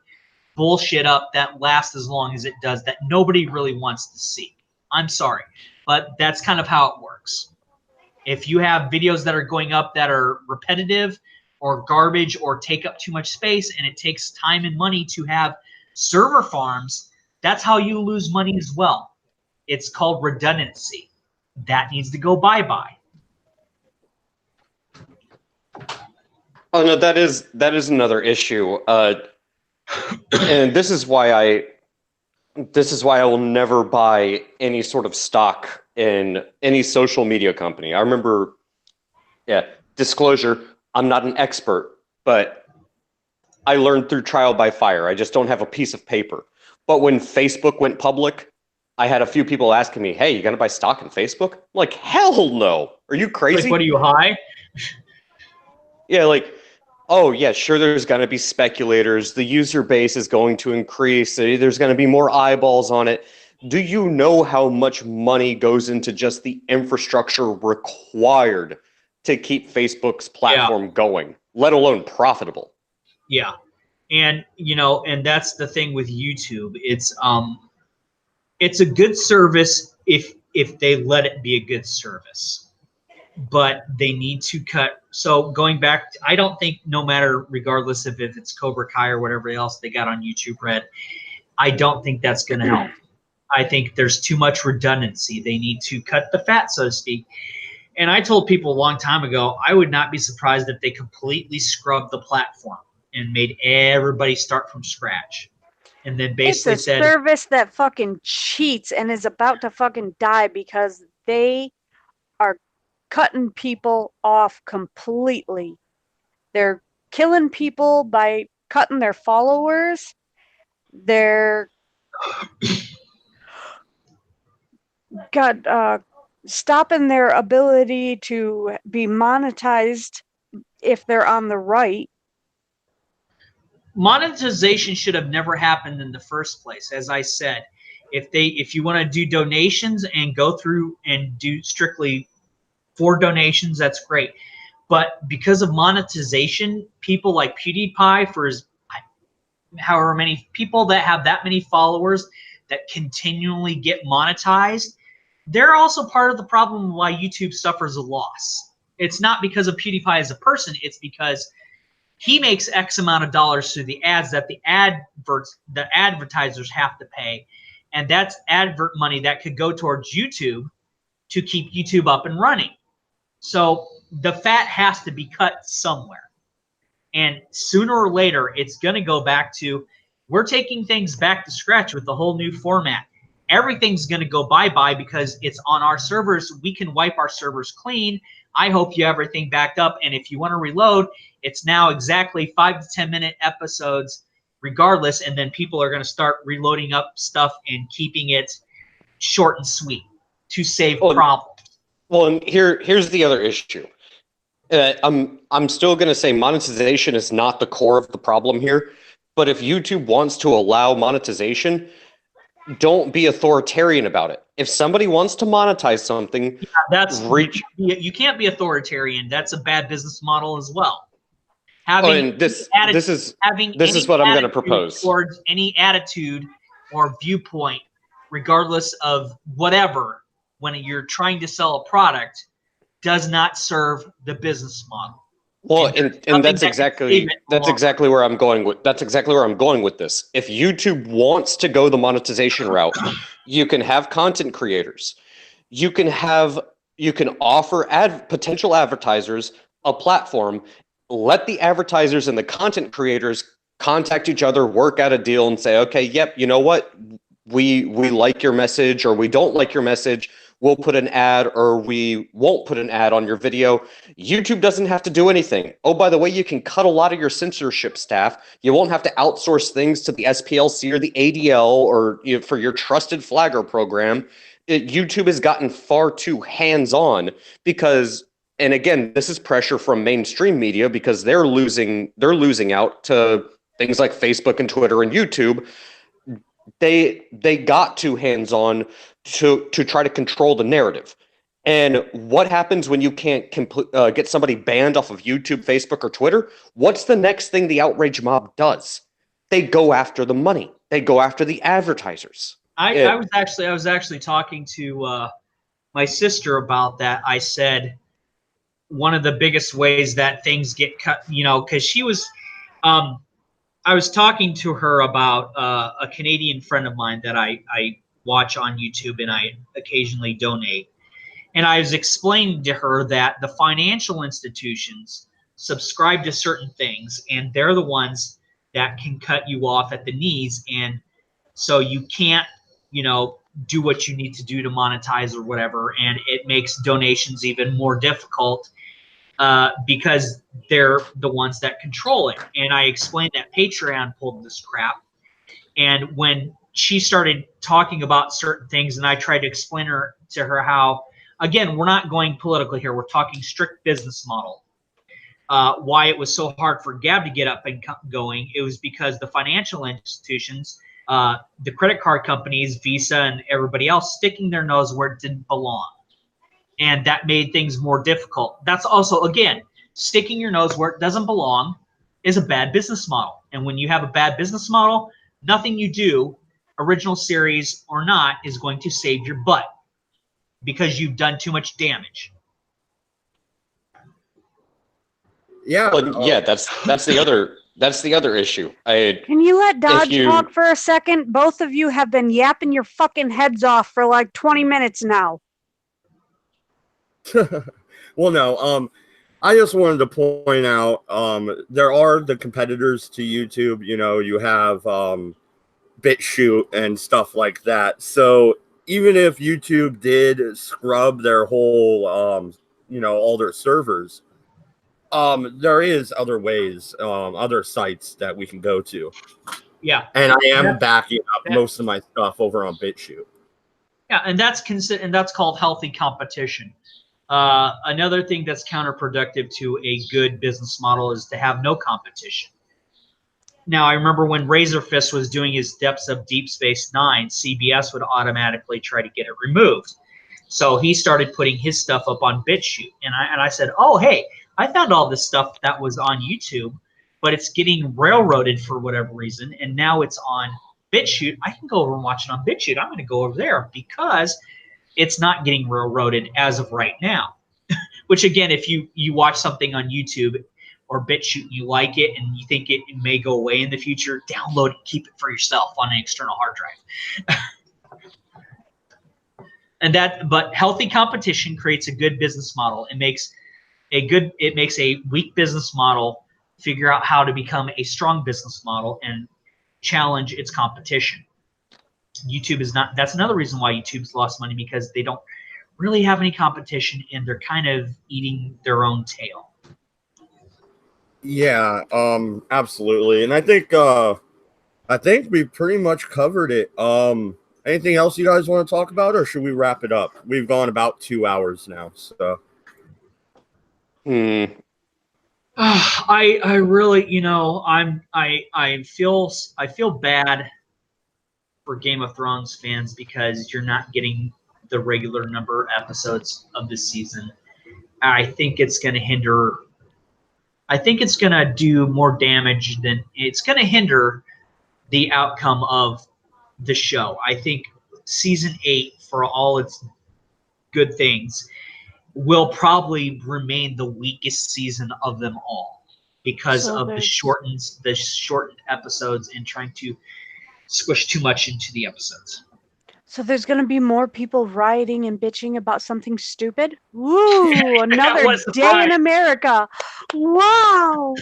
bullshit up that lasts as long as it does that nobody really wants to see. I'm sorry, but that's kind of how it works. If you have videos that are going up that are repetitive or garbage or take up too much space and it takes time and money to have server farms, that's how you lose money as well. It's called redundancy. That needs to go bye-bye. Oh no, that is another issue. And this is why I will never buy any sort of stock in any social media company. I remember, disclosure, I'm not an expert, but I learned through trial by fire. I just don't have a piece of paper. But when Facebook went public, I had a few people asking me, hey, you gonna buy stock in Facebook? I'm like, hell no. Are you crazy? Like, what are you, high? Yeah, like, oh yeah, sure, there's going to be speculators. The user base is going to increase. There's going to be more eyeballs on it. Do you know how much money goes into just the infrastructure required to keep Facebook's platform going, let alone profitable? Yeah. And, and that's the thing with YouTube. It's a good service if they let it be a good service. But they need to cut. So going back, I don't think no matter, regardless if it's Cobra Kai or whatever else they got on YouTube Red, I don't think that's going to help. I think there's too much redundancy. They need to cut the fat, so to speak. And I told people a long time ago, I would not be surprised if they completely scrubbed the platform and made everybody start from scratch. And then basically it's a service that fucking cheats and is about to fucking die because they are cutting people off completely. They're killing people by cutting their followers. They're stopping their ability to be monetized if they're on the right. Monetization should have never happened in the first place. As I said, if you want to do donations and go through and do strictly for donations, that's great. But because of monetization, people like PewDiePie, for his however many people that have that many followers that continually get monetized, they're also part of the problem why YouTube suffers a loss. It's not because of PewDiePie as a person, it's because he makes X amount of dollars through the ads that the advertisers have to pay. And that's advert money that could go towards YouTube to keep YouTube up and running. So the fat has to be cut somewhere. And sooner or later, it's going to go back to, we're taking things back to scratch with the whole new format. Everything's going to go bye-bye because it's on our servers. We can wipe our servers clean. I hope you have everything backed up. And if you want to reload, it's now exactly 5 to 10 minute episodes regardless. And then people are going to start reloading up stuff and keeping it short and sweet to save problems. Well, and here's the other issue. I'm still going to say monetization is not the core of the problem here. But if YouTube wants to allow monetization, don't be authoritarian about it. If somebody wants to monetize something, you can't be authoritarian. That's a bad business model as well. This is what I'm going to propose. Towards any attitude or viewpoint, regardless of whatever, when you're trying to sell a product, does not serve the business model. Well, and that's exactly where I'm going with this. If YouTube wants to go the monetization route, you can have content creators. You can offer potential advertisers a platform. Let the advertisers and the content creators contact each other, work out a deal, and say, okay, yep, you know what? We like your message, or we don't like your message. We'll put an ad, or we won't put an ad on your video. YouTube doesn't have to do anything. Oh, by the way, you can cut a lot of your censorship staff. You won't have to outsource things to the SPLC or the ADL or for your trusted flagger program. YouTube has gotten far too hands-on because, and again, this is pressure from mainstream media because they're losing out to things like Facebook and Twitter and YouTube. They got too hands-on to try to control the narrative. And what happens when you can't get somebody banned off of YouTube, Facebook, or Twitter? What's the next thing the outrage mob does? They go after the money. They go after the advertisers. I was actually talking to my sister about that. I said one of the biggest ways that things get cut, because she was I was talking to her about a Canadian friend of mine that I watch on YouTube and I occasionally donate. And I was explaining to her that the financial institutions subscribe to certain things, and they're the ones that can cut you off at the knees. And so you can't, do what you need to do to monetize or whatever. And it makes donations even more difficult because they're the ones that control it. And I explained that Patreon pulled this crap. And when she started talking about certain things, and I tried to explain to her how, again, we're not going political here. We're talking strict business model. why it was so hard for Gab to get up and going. It was because the financial institutions, the credit card companies, Visa and everybody else, sticking their nose where it didn't belong. And that made things more difficult. That's also, again, sticking your nose where it doesn't belong is a bad business model. And when you have a bad business model, nothing you do, original series or not, is going to save your butt because you've done too much damage. Yeah. Well, yeah, that's the other issue. Can you let Dodge you- talk for a second? Both of you have been yapping your fucking heads off for like 20 minutes now. Well, no. I just wanted to point out there are the competitors to YouTube. You know, you have BitChute and stuff like that. So even if YouTube did scrub their whole, all their servers, there is other ways, other sites that we can go to. Yeah. And I am backing up most of my stuff over on BitChute. Yeah, and that's called healthy competition. Another thing that's counterproductive to a good business model is to have no competition. Now, I remember when Razorfist was doing his Depths of Deep Space Nine, CBS would automatically try to get it removed. So he started putting his stuff up on BitChute, and I said, "Oh, hey, I found all this stuff that was on YouTube, but it's getting railroaded for whatever reason, and now it's on BitChute. I can go over and watch it on BitChute. I'm going to go over there because it's not getting railroaded as of right now." Which, again, if you watch something on YouTube or BitChute and you like it and you think it may go away in the future, download it and keep it for yourself on an external hard drive. But healthy competition creates a good business model. It makes a weak business model figure out how to become a strong business model and challenge its competition. YouTube is not. That's another reason why YouTube's lost money, because they don't really have any competition and they're kind of eating their own tail. Yeah, absolutely. And I think we pretty much covered it. Anything else you guys want to talk about, or should we wrap it up? We've gone about 2 hours now, so. I really, I feel bad for Game of Thrones fans because you're not getting the regular number of episodes of this season. I think it's going to hinder. I think it's going to do more damage than it's going to hinder the outcome of the show. I think season 8, for all its good things, will probably remain the weakest season of them all because of the shortened episodes and trying to squish too much into the episodes. So there's going to be more people rioting and bitching about something stupid? Woo! Another day in America. Wow!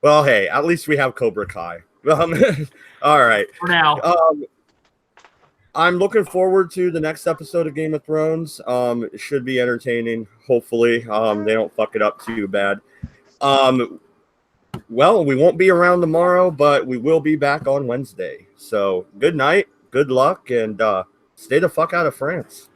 Well, hey, at least we have Cobra Kai. All right. For now. I'm looking forward to the next episode of Game of Thrones. It should be entertaining, hopefully. They don't fuck it up too bad. Well, we won't be around tomorrow, but we will be back on Wednesday. So good night, good luck, and stay the fuck out of France.